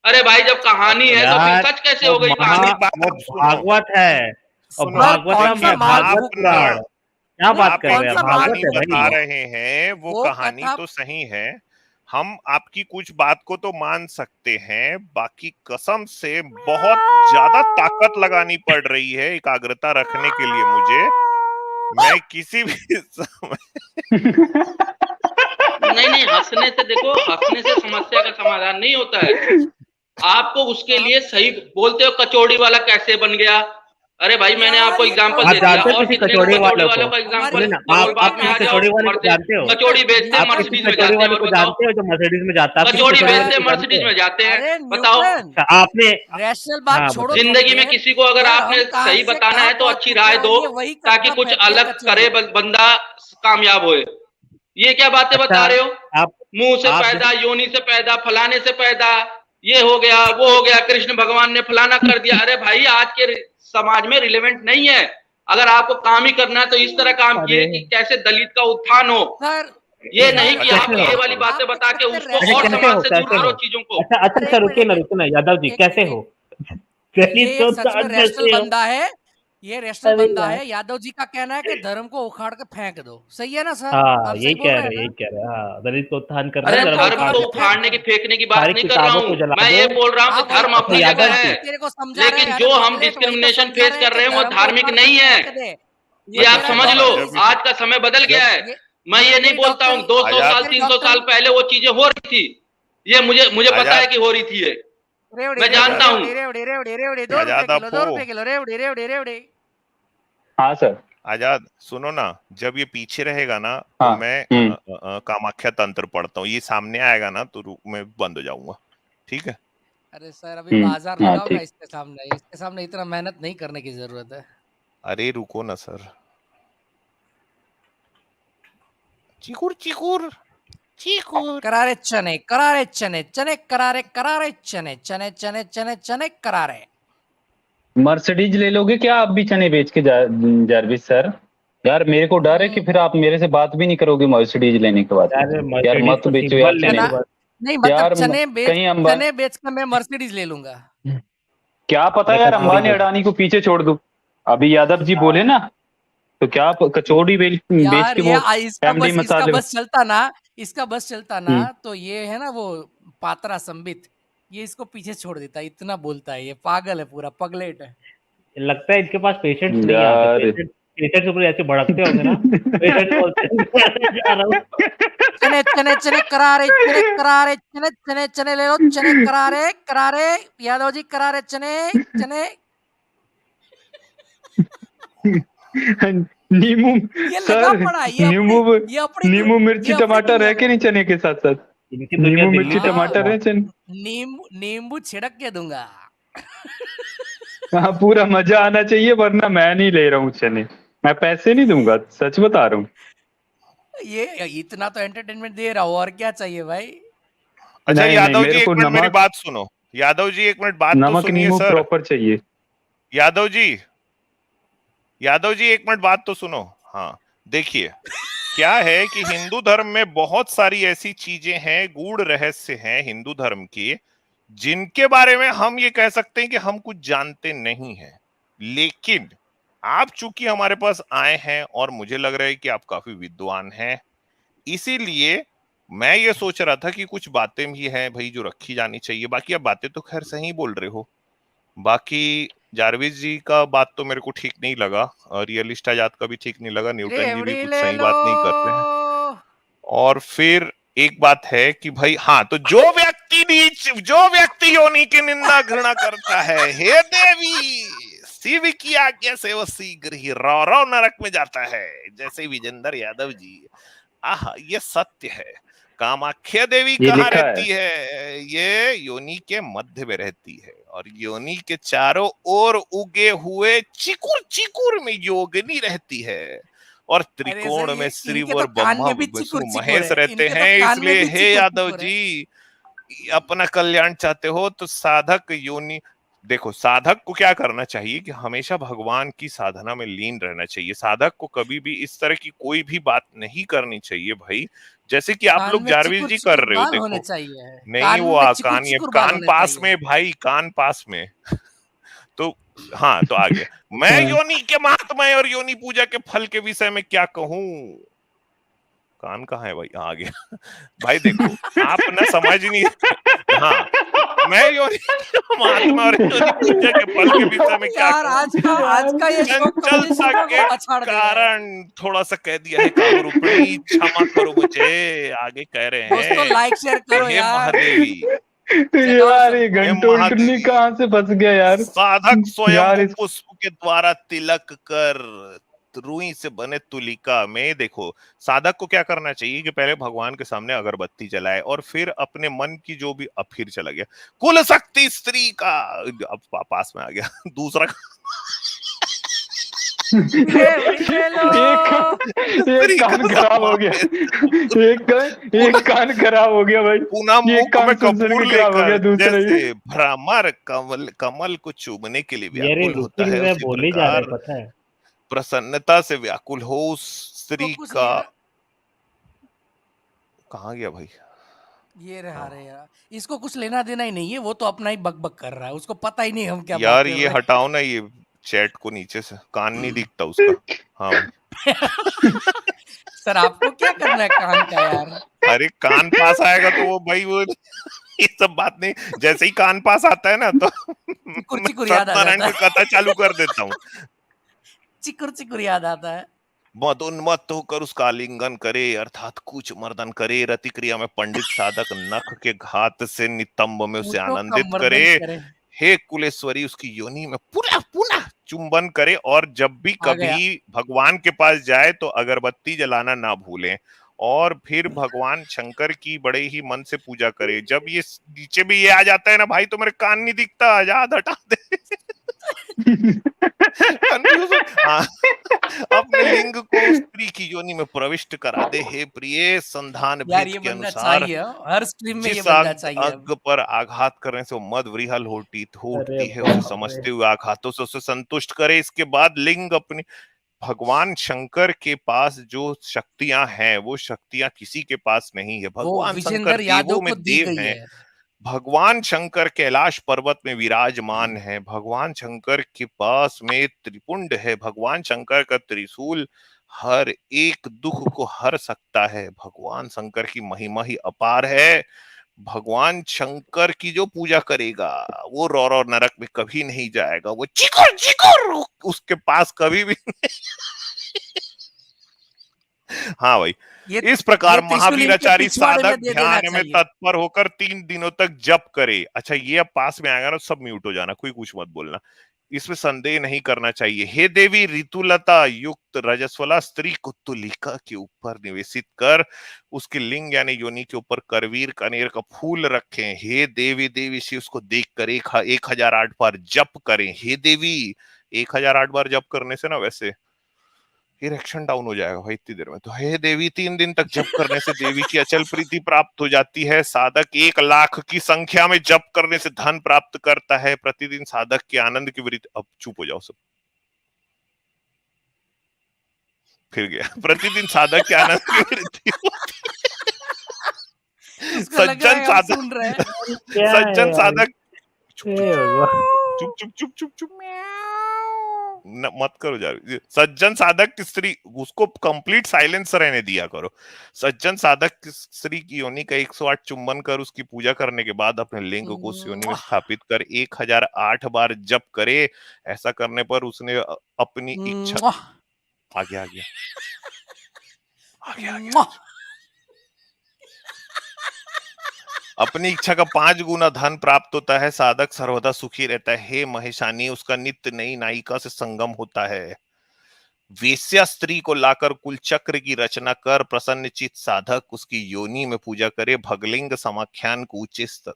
अरे भाई जब कहानी है तो फिर यार सच कैसे वो हो गई महा कहानी? बात वो आप सुनो, भागवत है, और सुनो सर भागवत कौन में सा है मार भागवत फूकूंगा? पुराण। क्या नहीं बात आप कर कौन रहे एक हैं, सा मार भागवत कहानी है बता फूकूंगा? भाई। रहे हैं, वो वो कहानी कथा तो सही है, हम आपकी कुछ बात को तो मान सकते हैं, बाकी कसम से बहुत ज्यादा ताकत लगानी पड़ रही है एकाग्रता रखने के लिए मुझे, मैं किसी भी समय नहीं नहीं, हंसने से देखो, हंसने से समस्या का समाधान नहीं होता है। आपको उसके लिए सही बोलते हो, कचौड़ी वाला कैसे बन गया? अरे भाई मैंने यार आपको ये एग्जांपल आप दे दिया, जानते हो और किसी कितने कचौड़ी कचौड़ी वालों वालों को? का सुनिए एग्जांपल, ना, करोल बाग आप में आ किसी जाओ, कचौड़ी वाले को जानते हो? कचौड़ी बेचते हैं आप किसी मर्सिडीज में कचौड़ी जाते हैं, वाले और को बताओ, जानते हो जो मर्सिडीज में जाता है? आप किसी कचौड़ी कचौड़ी वाले बेचते को हैं जानते मर्सिडीज हो? में जाते हैं, अरे बताओ। न्यूटन, अच्छा, आपने, रैशनल बात हाँ छोड़ो बताइए। थोड़ी जिंदगी में देर। किसी को अगर यार आपने हम कहाँ सही से बताना कहाँ है तो पहुंच अच्छी चुके राय हैं, दो, ये वही ताकि कट्टा कुछ फेंकते हैं अलग करे, कचौड़ी। बंदा कामयाब होए। ये क्या बातें अच्छा, बता रहे हो? आप मुंह से आप पैदा, योनि से पैदा, फलाने से पैदा, ये हो गया वो हो गया, कृष्ण भगवान ने फलाना कर दिया। अरे भाई आज के समाज में रिलेवेंट नहीं है। अगर आपको काम ही करना है तो इस तरह काम अरे कीजिए कि कैसे दलित का उत्थान हो। सर ये नहीं सर कि कैसे आप हो? ये आप वाली बातें आप बता एक के मिनट उसको अच्छा और रैशनल कैसे समाज हो, से दूर कैसे करो हो? चीजों को। अच्छा अच्छा सर अच्छा, एक रुकिए ना मिनट रुकिए ना, यादव जी एक कैसे एक हो? दलित ये का सच में उत्थान रैशनल कैसे हो? बंदा है, ये रैशनल अरे बंदा यार, है। यादव जी का कहना है कि धर्म को उखाड़ के फेंक दो, सही है ना सर? हाँ हम यही सही बोल कह रहे रहे हैं हैं, ना? यही कह रहे हैं, हाँ दलित को उत्थान करना अरे है, हम धर्म धर्म को धर्म उखाड़ उखाड़ को के देना है, फेंक उखाड़ने दो। की फेंकने की बात सारी नहीं कर रहा किताबों हूं को जला मैं, दो। ये बोल रहा हूं कि आप वही धर्म तो अच्छा अपनी फेंक जगह यादव रहे है, जी, हैं, तेरे को समझा रहे हैं। लेकिन अरे जो हम पगलेट वही तो डिस्क्रिमिनेशन समझा फेस रहे हैं कर कि रहे हैं वो धर्म को धार्मिक उखाड़ के नहीं है। फेंक दे। ये कह आप रहा है समझ लो, डॉक्टर, जब आज का समय बदल जब गया है। ये मैं ये नहीं नहीं बोलता हूँ डॉक्टर, 200 आजाद साल मेरे 300 डॉक्टर साल पहले वो चीजें हो रही थी, ये मुझे पता है आजाद कि हो रही थी ये, रेवड़ी मैं रेवड़ी जानता आजाद हूँ। रेवड़ी रेवड़ी रेवड़ी रेवड़ी 2 रुपए आजाद किलो, आपको 2 रुपए किलो, रेवड़ी रेवड़ी रेवड़ी। हाँ सर। आजाद सुनो ना, जब ये पीछे रहेगा ना तो हाँ। मैं कामाख्या तंत्र पढ़ता हूँ, ये सामने आएगा ना तो मैं बंद हो जाऊंगा, ठीक है? अरे सर अभी बाजार हाँ लगाओ ना ठीक। इसके सामने इतना मेहनत नहीं करने की जरूरत है। अरे रुको ना सर, चिकुर चिकुर चिकुर। करारे चने करारे चने चने करारे करारे चने चने चने चने चने करारे। मर्सिडीज ले लोगे क्या आप भी चने बेच के जारविस सर? यार मेरे को डर है कि फिर आप मेरे से बात भी नहीं करोगे मर्सिडीज लेने के बाद। यार यार मर्सिडीज मत को बेचो यार सिंबल ले चने। चना लो बस। नहीं मतलब यार चने बेच कर मैं मर्सिडीज ले लूंगा। क्या पता मैं यार कचौड़ी अंबानी ले, अडानी को पीछे छोड़ दूं। अभी यादव जी बोले ना, तो क्या कचौड़ी बेच यार के ये वो इसका फैमिली बस मसाले। चलता ना, इसका बस चलता ना, तो ये है ना वो पात्रा संबित, ये इसको पीछे छोड़ देता है, इतना बोलता है, ये पागल है, पूरा पगलेट है। लगता है इनके पास पेशेंट्स नहीं आते, यार पेशेंट्स ऊपर ऐसे भड़कते होंगे ना, पेशेंट बोलते हैं मैं जा रहा हूँ। चने चने चने करारे, चने चने चने ले लो, चने करारे, यादव जी करारे चने चने। नींबू ये लगा सर, पड़ा है, ये अपनी नींबू मिर्ची टमाटर है कि नहीं चने के साथ साथ? इनकी दुनिया नींबू दिल्ली मिर्ची में टमाटर है चने? नींबू छिड़क के दूंगा। हाँ, पूरा मजा आना चाहिए, वरना मैं नहीं ले रहा हूँ चने, मैं पैसे नहीं दूंगा, सच बता रहा हूँ। ये इतना तो एंटरटेनमेंट दे रहा हूँ, और क्या चाहिए भाई। अच्छा नहीं, यादव जी मेरे एक को मिनट मेरी नमक, बात सुनो, यादव जी एक मिनट बात तो नमक सुनिए नींबू सर। प्रॉपर चाहिए। यादव जी एक मिनट बात तो सुनो। हाँ देखिए, क्या है कि हिंदू धर्म में बहुत सारी ऐसी चीजें हैं, गूढ़ रहस्य हैं हिंदू धर्म के, जिनके बारे में हम ये कह सकते हैं कि हम कुछ जानते नहीं हैं। लेकिन आप चूंकि हमारे पास आए हैं और मुझे लग रहा है कि आप काफी विद्वान हैं, इसीलिए मैं ये सोच रहा था कि कुछ बातें भी हैं भाई जो रखी जानी चाहिए। बाकी आप बातें तो खैर सही बोल रहे हो। बाकी जारविस जी का बात तो मेरे को ठीक नहीं लगा, रियलिस्ट आजाद का भी ठीक नहीं लगा, न्यूटन जी भी रेवड़ी कुछ ले सही लो। बात नहीं कर रहे हैं। और फिर एक बात है कि भाई हाँ, तो जो व्यक्ति योनि की निंदा घृणा करता है, हे देवी शिव की आज्ञा से वो शीघ्र ही रौ नरक में जाता है, जैसे विजेंद्र यादव जी। आह, ये सत्य है। कामाख्या देवी ये कहाँ लिखा रहती है? ये योनि के मध्य में रहती है, और योनि के चारों ओर उगे हुए चिकुर में योगिनी रहती है, और अरे त्रिकोण सर, में ये शिव इनके तो और कान ब्रह्मा में भी विष्णु चिकुर महेश है, रहते इनके तो हैं। कान में इसलिए भी हे यादव चिकुर है। जी, अपना कल्याण चाहते हो तो साधक योनि, देखो साधक को क्या करना चाहिए कि हमेशा भगवान की साधना में लीन रहना चाहिए। साधक को कभी भी इस तरह की कोई भी बात नहीं करनी चाहिए भाई, जैसे कि आप कान लोग में जारविस चिकुर जी कर चिकुर रहे हो। बाल होने देखो चाहिए, नहीं, वो कान, ये चिकुर बाल कान होने पास चाहिए। में भाई, कान पास में। तो हाँ, तो आ गया। मैं हाँ। योनि के महात्म्य और योनि पूजा के फल के विषय में क्या कहूं। कान कहाँ है भाई? आ गया। भाई देखो, आप ना समझ नहीं। हाँ, मैं योनि महात्मा और योनि पूजा के फल के विषय में क्या यार कहूं। आज का ये शो कम्युनिस्ट चंचलता को के पछाड़ दे रहा है। कारण थोड़ा सा कह दिया है कामरूपिणी, क्षमा करो मुझे। आगे कह रहे दोस्तों हैं लाइक शेयर कि करो हे यार। महादेवी, यार ये हे घंटों उल्टनी महादेवी, कहाँ से फंस गया यार। साधक स्वयं यार वो इस पुष्प के द्वारा तिलक कर रुई से बने तुलिका में, देखो साधक को क्या करना चाहिए कि पहले भगवान के सामने अगरबत्ती जलाए, और फिर अपने मन की जो भी, अब फिर चला गया कुल शक्ति स्त्री का, अब पास में आ गया दूसरा। ले लो। एक कान खराब हो गया, एक कान खराब हो गया भाई, पुनः ये मुख में कान सुन कपूर के खराब हो लेकर गया दूसरा ही। जैसे भ्रमर कमल को चूमने के लिए ये रे व्याकुल रुचि होता की है, तरह उसी बोले जा रहे प्रकार पता है। प्रसन्नता से व्याकुल हो उस इसको स्त्री कुछ का। लेना, कहाँ गया भाई? ये रहा हाँ। रे यार, इसको कुछ लेना देना ही नहीं है, वो तो अपना ही बक बक कर रहा है, उसको पता ही नहीं हम क्या बात यार कर ये रहे हटाओ ना, ये चैट को नीचे से, कान नहीं दिखता उसका। हाँ भाई। हैं। सर आपको क्या करना है कान का यार। अरे कान पास आएगा तो वो भाई वो ये सब बात नहीं, जैसे ही कान पास आता है ना तो चिकुर मैं चिकुर याद आ सत्यनारायण जाता की है। कथा चालू कर देता हूँ। चिकुर चिकुर याद आता है। मदोन्मत्त होकर उसका आलिंगन करे, अर्थात कुछ मर्दन करे। रति क्रिया में पंडित साधक नख के घात से नितंब में उसे ऊँटों का आनंदित करे। मर्दन करे। हे कुलेश्वरी, उसकी योनि में पुनः पुनः चुंबन करे, और जब भी आ गया। कभी भगवान के पास जाए तो अगरबत्ती जलाना ना भूलें, और फिर भगवान शंकर की बड़े ही मन से पूजा करे। जब ये नीचे भी ये आ जाता है ना भाई, तो मेरे कान नहीं दिखता, आजाद हटा दे। कंफ्यूज। हाँ, अपने लिंग को स्त्री की योनि में प्रविष्ट करा दे। हे प्रिय, संधान यार भेद ये के बनना अनुसार चाहिए, हर स्ट्रीम में ये जिस बनना चाहिए अब। अंग पर आघात करने से वो मद वृहल अरे उठती है, उसे बाप रे। समझते हुए आघातों से उसे संतुष्ट करे। इसके बाद लिंग अपनी, भगवान शंकर के पास जो शक्तियां हैं वो शक्तियां किसी के पास नहीं है। वो भगवान शंकर विजेंद्र यादव देवों में को दी देव गई हैं। है। भगवान शंकर कैलाश पर्वत में विराजमान है। भगवान शंकर के पास में त्रिपुंड है। भगवान शंकर का त्रिशूल हर एक दुख को हर सकता है। भगवान शंकर की महिमा ही अपार है। भगवान शंकर की जो पूजा करेगा वो रौरव नरक में कभी नहीं जाएगा, वो चिकुर चिकुर उसके पास कभी भी हाँ भाई, इस प्रकार महावीराचारी साधक ध्यान में तत्पर होकर 3 दिनों तक जप करे। अच्छा, ये अब पास में आएगा ना, सब म्यूट हो जाना, कोई कुछ मत बोलना, इसमें संदेह नहीं करना चाहिए। हे देवी ऋतुलता युक्त रजस्वला स्त्री को तुलिका के ऊपर निवेशित कर उसके लिंग यानी योनि के ऊपर करवीर कनेर का फूल रखें। हे देवी देवी से उसको देख कर 1008 बार जप करें। हे देवी 1008 बार जप करने से ना वैसे इरेक्शन डाउन हो जाएगा भाई इतनी देर में। तो हे देवी 3 दिन तक जप करने से देवी की अचल प्रीति प्राप्त हो जाती है। साधक 1 लाख की संख्या में जप करने से धन प्राप्त करता है। प्रतिदिन साधक के आनंद की वृद्धि, अब चुप हो जाओ सब, फिर गया। प्रतिदिन साधक के आनंद की वृद्धि सज्जन साधक चुप चुप चुप चुप चुप न, मत करो जा। सज्जन साधक की स्त्री, उसको कंप्लीट साइलेंस रहने दिया करो। सज्जन साधक की स्त्री की योनि का 108 चुंबन कर उसकी पूजा करने के बाद अपने लिंग को उस योनि में स्थापित कर 1008 बार जप करे। ऐसा करने पर उसने अपनी इच्छा आ गया अपनी इच्छा का 5 गुना धन प्राप्त होता है। साधक सर्वदा सुखी रहता है। हे महेशानी, उसका नित्य नई नायिका से संगम होता है। वेश्या स्त्री को लाकर कुल चक्र की रचना कर प्रसन्नचित साधक उसकी योनि में पूजा करे। भगलिंग समाख्यान को उच्च स्तर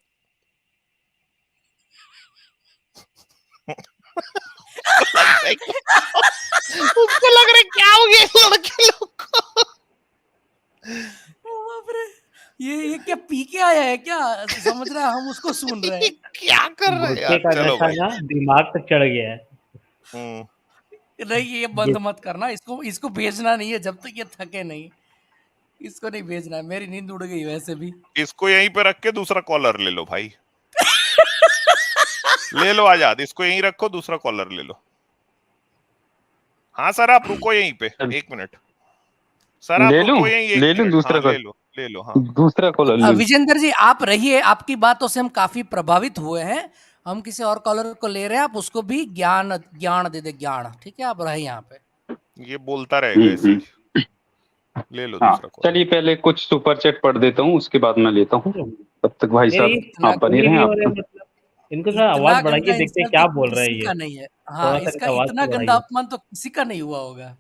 उसको लग रहा है क्या हो गया लड़के लोग को। ये क्या पी के आया है क्या, समझ रहा है, हम उसको सुन रहे हैं। क्या कर रहे हैं यार, चलो भाई दिमाग तक चढ़ गया है। नहीं, ये बंद मत करना, इसको भेजना नहीं है जब तक ये थके नहीं, इसको नहीं भेजना है। मेरी नींद उड़ गई वैसे भी। इसको यहीं पे रख के दूसरा कॉलर ले लो भाई। ले लो आजाद, इसको यहीं रखो, दूसरा कॉलर ले लो। हाँ सर आप रुको यहीं पे 1 मिनट। सर आप रुको यहीं, ले लूं दूसरा, ले लो हाँ दूसरा कॉलर। विजेंद्र जी आप रहिए, आपकी बातों से हम काफी प्रभावित हुए हैं। हम किसी और कॉलर को ले रहे हैं, आप उसको भी ज्ञान दे दे, ज्ञान। ठीक है, आप रहे यहाँ पे, ये बोलता रहेगा ऐसे ही। ले लो दूसरा कॉलर। चलिए पहले कुछ सुपर चैट पढ़ देता हूँ, उसके बाद मैं लेता हूँ। तब तक भाई साहब आप बने रहें। आप इनको थोड़ा आवाज बढ़ाइए, देखते हैं क्या बोल रहे हैं ये। नहीं है हाँ, इसका इतना गंदा अपमान तो किसी का नहीं हुआ होगा।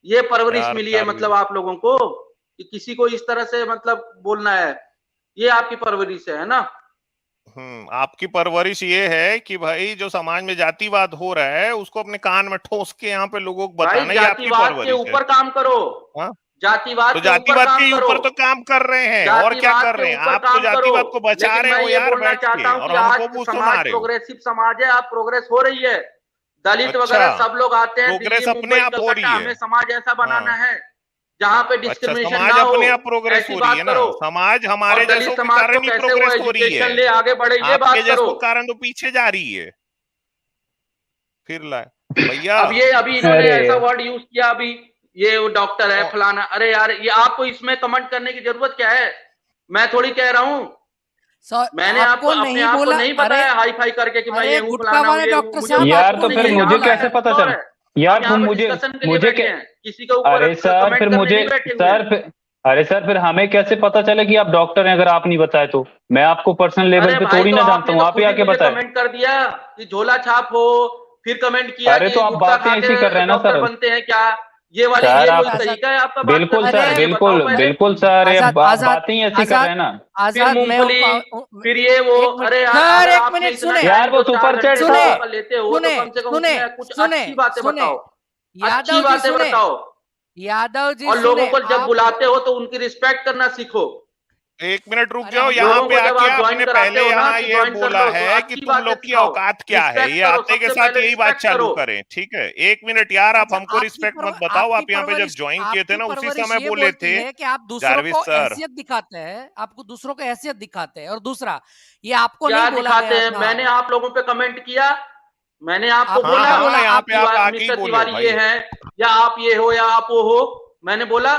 ये परवरिश मिली है मतलब आप लोगों को कि किसी को इस तरह से मतलब बोलना है, ये आपकी परवरिश है ना। आपकी परवरिश ये है कि भाई जो समाज में जातिवाद हो रहा है उसको अपने कान में ठोस के यहाँ पे लोगों को बताना, ये आपकी परवरिश है। ऊपर काम करो, जातिवाद तो जातिवाद के ऊपर तो काम कर रहे हैं, और क्या कर रहे हैं आप? तो जातिवाद को बचा रहे हो यार बैठ के, और हमको सुना रहे हो। प्रोग्रेसिव समाज है, आप प्रोग्रेस हो रही है, दलित वगैरह सब लोग आते हैं, प्रोग्रेस अपने आप हो रही है। हमें समाज ऐसा बनाना है जहाँ पे डिस्क्रिमिनेशन ना हो। समाज अपने आप प्रोग्रेस हो रही है ना, समाज हमारे जैसों के कारण ही प्रोग्रेस हो रही है। आगे बढ़े ये बात करो, जैसों के कारण तो पीछे जा रही है। फिर भैया अभी इन्होंने ऐसा वर्ड यूज किया, अभी ये वो डॉक्टर है फलाना। अरे यार ये आपको इसमें कमेंट करने की जरूरत क्या है? मैं थोड़ी कह रहा हूँ, मैंने आपको अपने आप को नहीं बताया हाई फाई करके कि मैं ये हूँ फलाना। यार तो फिर मुझे कैसे पता चला यार? मुझे किसी के ऊपर अरे सर फिर मुझे अरे सर फिर हमें कैसे पता चले कि आप डॉक्टर हैं? अगर आप नहीं बताए तो मैं आपको पर्सनल लेवल पे थोड़ी ना जानता हूँ, आप ही आके बताए। कमेंट कर दिया कि झोला छाप हो, फिर कमेंट किया। अरे तो आप बातें ऐसी कर रहे हैं ना सर, बनते हैं क्या ये वाले? ये कोई तरीका है आपका? बिल्कुल सर, बिल्कुल सर, बातें ही ऐसी कर रहे हैं ना। फिर ये वो, अरे यार एक मिनट सुने यार, वो सुपर चैट लेते हो तो कम से कम कुछ अच्छी बातें बताओ, अच्छी बातें बताओ यादव जी। और लोगों को जब बुलाते हो तो उनकी रिस्पेक्ट करना सीखो। 1 मिनट रुक जाओ, यहाँ पे आके आपने पहले यहाँ ये बोला है कि तुम लोग की औकात क्या है, ये आते के साथ यही बात चालू करें, ठीक है? 1 मिनट यार, आप हमको रिस्पेक्ट मत बताओ। आप यहाँ पे जब ज्वाइन किए थे ना उसी समय बोले थे कि आप दूसरों को हैसियत दिखाते हैं, आपको दूसरों को हैसियत दिखाते हैं। और दूसरा ये आपको नहीं बोला गया था। मैंने आप लोगों पे कमेंट किया, मैंने आपको बोला यहाँ पे आप आके मिस्टर तिवारी ये है, या आप ये हो या आप वो हो, मैंने बोला?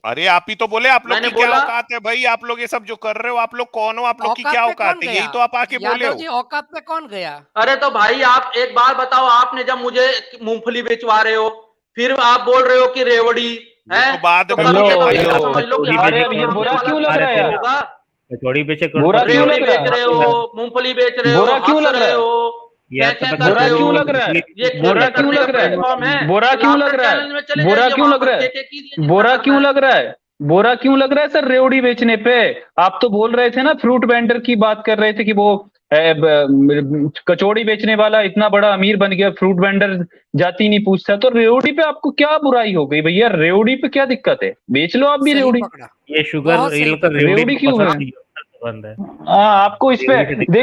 अरे आप ही तो बोले, आप लोग मैंने की क्या बोला औकात है भाई, आप लोग ये सब जो कर रहे हो, आप लोग कौन हो, आप लोग की औकात क्या पे औकात कौन है, गया? यही तो आप आके बोले यादव हो। जी औकात पे कौन गया? अरे तो भाई आप एक बार बताओ, आपने जब मुझे मूंगफली बेचवा रहे हो, फिर आप बोल रहे हो कि रेवड़ी ये है, तो बाद तो में कम से बताओ कम भाई, ये तो आप समझ लो कि अरे आपने अब तो ये करोड़पति बुरा वाला क्यों तो लग रहा है नहीं यार? होगा। थोड़ी पीछे बुरा क्यों रेवड़ी लग रहा बेच है? रहे हो, मूंगफली बेच रहे हो, बुरा क्यों हंस लग रहा रहे है? हो, ये क्या आपका क्या पता कर बुरा रहे चल क्यों हो। लग रहा है? ये बुरा खेल क्यों करने का लग रहा है? प्लेटफॉर्म है, बुरा तो क्यों लग लाफ्टर रहा चैनल में है? चले बुरा जाइए, क्यों वहां लग पर रहा है? के कीजिए जितना बुरा करना क्यों है। लग रहा है? बुरा क्यों लग रहा है सर रेवड़ी बेचने पे? आप तो बोल रहे थे ना, फ्रूट वेंडर की बात कर रहे थे कि वो कचौड़ी बेचने वाला इतना बड़ा अमीर बन गया, फ्रूट वेंडर जाति नहीं पूछता, तो रेवड़ी पे आपको क्या बुराई हो गई भैया? रेवड़ी पे क्या दिक्कत है? बेच लो आप भी सही रेवड़ी। पकड़ा, ये शुगर, बहुत ये सही लोग का पकड़ा। रेवड़ी रेवड़ी को क्यों पसंद है? नहीं है, संबंध है, आपको इस पे रेवड़ी से दिक्कत।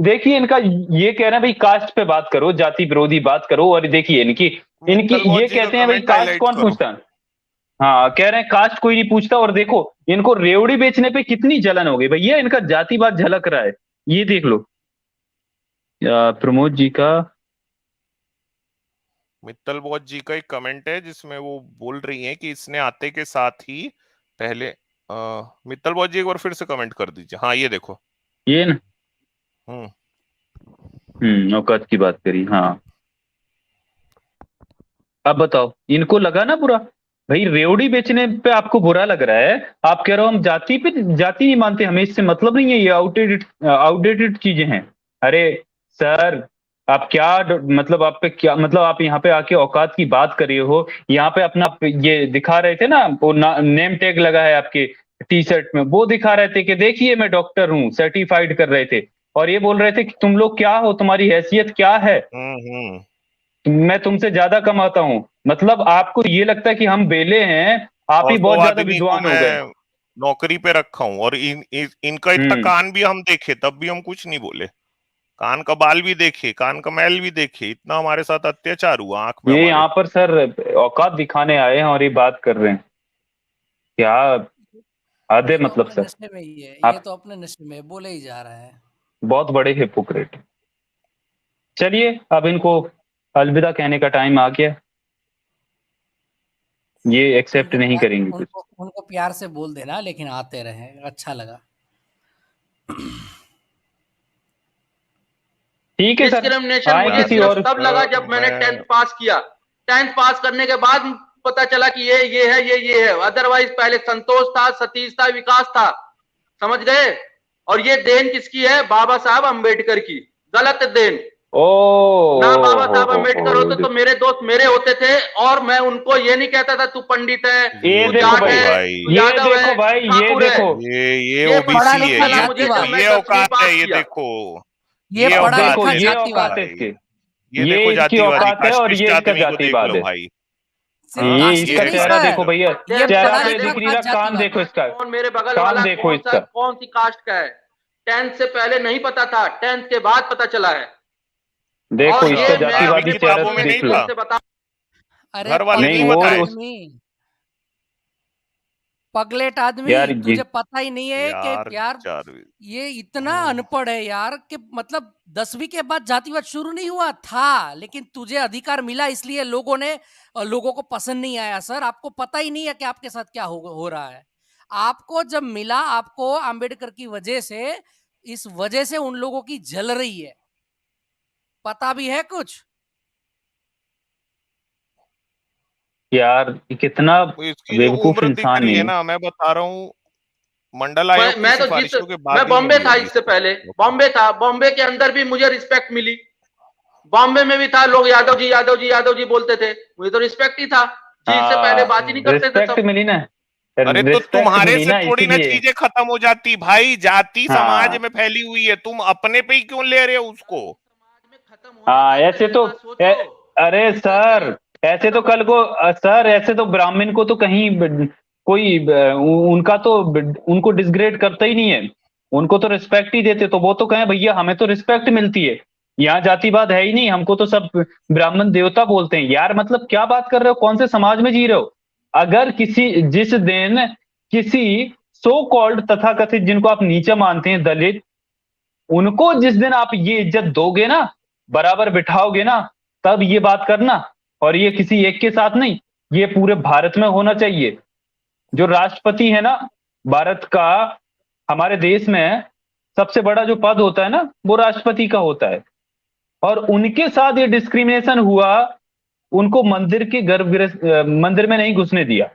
देखिए इनका ये कह रहे हैं भाई कास्ट पे बात करो, जाति विरोधी बात करो, और देखिए इनकी इनकी मित्तल बॉस ये जी का कहते हैं भाई कमेंट कास्ट हाईलाइट कौन करो। पूछता है? हाँ, कह रहे हैं कास्ट कोई नहीं पूछता, और देखो इनको रेवड़ी बेचने पे कितनी जलन हो गई भैया, इनका जातिवाद झलक रहा है, ये देख लो। प्रमोद जी का मित्तल बॉस जी का एक कमेंट है जिसमें वो बोल रही हैं कि इसने आते के साथ ही पहले मित्तल बॉस जी एक बार फिर से कमेंट कर दीजिए। हाँ ये देखो, ये ना, औकात की बात करी। हाँ, अब बताओ, इनको लगा ना बुरा? भाई रेवड़ी बेचने पे आपको बुरा लग रहा है, आप कह रहे हो हम जाति पे जाति नहीं मानते, हमें इससे मतलब नहीं है, ये आउटडेटेड चीजें हैं। अरे सर, आप क्या मतलब आप पे क्या मतलब, आप यहाँ पे आके औकात की बात कर रहे हो, यहाँ पे अपना ये दिखा रहे थे ना, वो नेम टैग लगा है आपके टी शर्ट में, वो दिखा रहे थे कि देखिए मैं डॉक्टर हूँ, सर्टिफाइड कर रहे थे, और ये बोल रहे थे कि तुम लोग क्या हो, तुम्हारी हैसियत क्या है, मैं तुमसे ज्यादा कमाता हूँ। मतलब आपको ये लगता है कि हम बेले हैं, आप ही और बहुत दो ज्यादा आदमी को विद्वान हो गए। मैं नौकरी पे रखा हूँ, और इनका इतना कान भी हम देखे तब भी हम कुछ नहीं बोले, कान का बाल भी देखे, कान का मैल भी देखे, इतना हमारे साथ अत्याचार हुआ आंख में ये हमारे। यहाँ पर सर औकात दिखाने आए हैं और ये बात कर रहे हैं, क्या आधे ये तो मतलब अपने सर, नशे में ही है, ये आप तो अपने नशे में बोले ही जा रहा है। बहुत बड़े हिपोक्रेट। चलिए अब इनको अलविदा कहने का टाइम आ गया, ये एक्सेप्ट नहीं करेंगे कुछ। उनको प्यार से बोल देना, लेकिन आते रहे, अच्छा लगा। ठीक है सर, डिस्क्रिमिनेशन आए मुझे किसी सिर्फ और। तब लगा जब मैंने 10th पास किया। 10th पास करने के बाद पता चला कि ये है, ये है। अदरवाइज पहले संतोष था, सतीश था, विकास था, समझ गए। और ये देन किसकी है? बाबा साहब अम्बेडकर की। गलत देन। ना बाबा साहब अम्बेडकर होते तो मेरे दोस्त मेरे होते थे, और मैं उनको ये नहीं कहता था तू पंडित है, ये तू जाट है, तू ये यादव है, देखो भाई, ये ठाकुर है। देखो, ये ओबीसी है, मुझे जब मैं ये 10वीं औकात पास है, ये किया। देखो, ये पढ़ा देखो लिखा ये जातिवाद औकात है है। इसके, ये ये देखो इसकी जातिवादी, औकात है, और ये कास्टिस्ट इसका आदमी को देख जातिवाद लो है। भाई। सिर्फ ये कास्टिस्ट इसका नहीं चेहरा सर, देखो भैया, ये चेहरा पढ़ा पे लिखा दिख नहीं रहा, कान जातिवाद देखो इसका, कौन मेरे बगल कान वाला देखो इसका। कौन सी कास्ट का है, 10th से पहले नहीं पता था, 10th के बाद पता चला है। देखो और इसका ये जातिवादी मैं चेहरा किताबों में देख नहीं लो। था। अरे घर वाले नहीं, नहीं वो बताए। पगलेट आदमी, यार तुझे पता ही नहीं है कि यार ये इतना अनपढ़ है यार, कि मतलब 10वीं के बाद जातिवाद शुरू नहीं हुआ था, लेकिन तुझे अधिकार मिला इसलिए लोगों को पसंद नहीं आया। सर आपको पता ही नहीं है कि आपके साथ क्या हो रहा है। आपको जब मिला, आपको अंबेडकर की वजह से, इस वजह से उन लोगों की जल रही है, पता भी है कुछ? यार कितना बेवकूफ इंसान है है। ना, मैं बता रहा हूँ, मंडल आयोग की सिफारिशों के बाद मैं बॉम्बे था, इससे पहले बॉम्बे था, बॉम्बे के अंदर भी मुझे रिस्पेक्ट मिली। बॉम्बे में भी था, लोग यादव जी यादव जी यादव जी बोलते थे, मुझे तो रिस्पेक्ट ही था जी, इससे पहले बात ही नहीं करते थे। रिस्पेक्ट मिली ना, अरे तो तुम्हारे से थोड़ी ना चीजें खत्म हो जाती भाई, जाति समाज में फैली हुई है, तुम अपने पे ही क्यों ले रहे हो उसको? हाँ ऐसे तो अरे सर, ऐसे तो कल को सर, ऐसे तो ब्राह्मण को तो कहीं कोई उनका तो उनको डिसग्रेड करता ही नहीं है, उनको तो रिस्पेक्ट ही देते, तो वो तो कहें भैया हमें तो रिस्पेक्ट मिलती है, यहाँ जातिवाद है ही नहीं, हमको तो सब ब्राह्मण देवता बोलते हैं। यार मतलब क्या बात कर रहे हो, कौन से समाज में जी रहे हो? अगर जिस दिन किसी सो कॉल्ड तथाकथित, जिनको आप नीचा मानते हैं, दलित, उनको जिस दिन आप ये इज्जत दोगे ना, बराबर बिठाओगे ना, तब ये बात करना। और ये किसी एक के साथ नहीं, ये पूरे भारत में होना चाहिए। जो राष्ट्रपति है ना भारत का, हमारे देश में सबसे बड़ा जो पद होता है ना वो राष्ट्रपति का होता है, और उनके साथ ये डिस्क्रिमिनेशन हुआ, उनको मंदिर के गर्भगृह मंदिर में नहीं घुसने दिया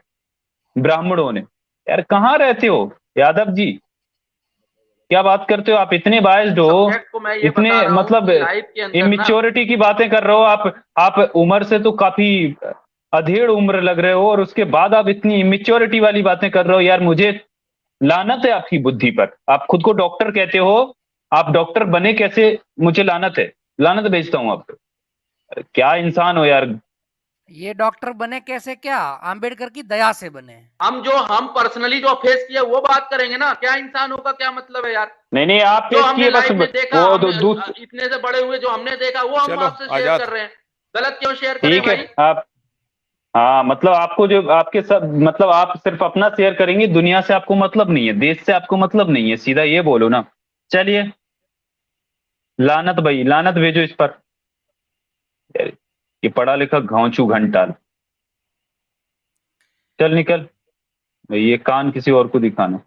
ब्राह्मणों ने। यार कहाँ रहते हो यादव जी, क्या बात करते हो आप, इतने बायस्ड हो, इतने मतलब इमेच्योरिटी की बातें कर रहे हो आप उम्र से तो काफी अधेड़ उम्र लग रहे हो, और उसके बाद आप इतनी इमेच्योरिटी वाली बातें कर रहे हो। यार मुझे लानत है आपकी बुद्धि पर, आप खुद को डॉक्टर कहते हो, आप डॉक्टर बने कैसे, मुझे लानत है, लानत भेजता हूं आप। क्या इंसान हो यार। ये डॉक्टर बने कैसे, क्या आम्बेडकर की दया से बने? हम पर्सनली जो फेस किया वो बात करेंगे ना, क्या इंसान होगा, क्या मतलब है यार। नहीं आप फेस किए, बस देखा इतने से बड़े हुए जो हमने देखा वो हम आपसे शेयर कर रहे हैं, गलत क्यों शेयर करें भाई? ठीक है आप, हाँ मतलब आपको जो आपके सब मतलब आप सिर्फ अपना शेयर करेंगे, दुनिया से आपको मतलब नहीं है, देश से आपको मतलब नहीं है, सीधा ये बोलो ना। चलिए लानत भाई, लानत भेजो इस पर, ये पढ़ा लिखा घांचू घंटा। चल निकल, ये कान किसी और को दिखाना।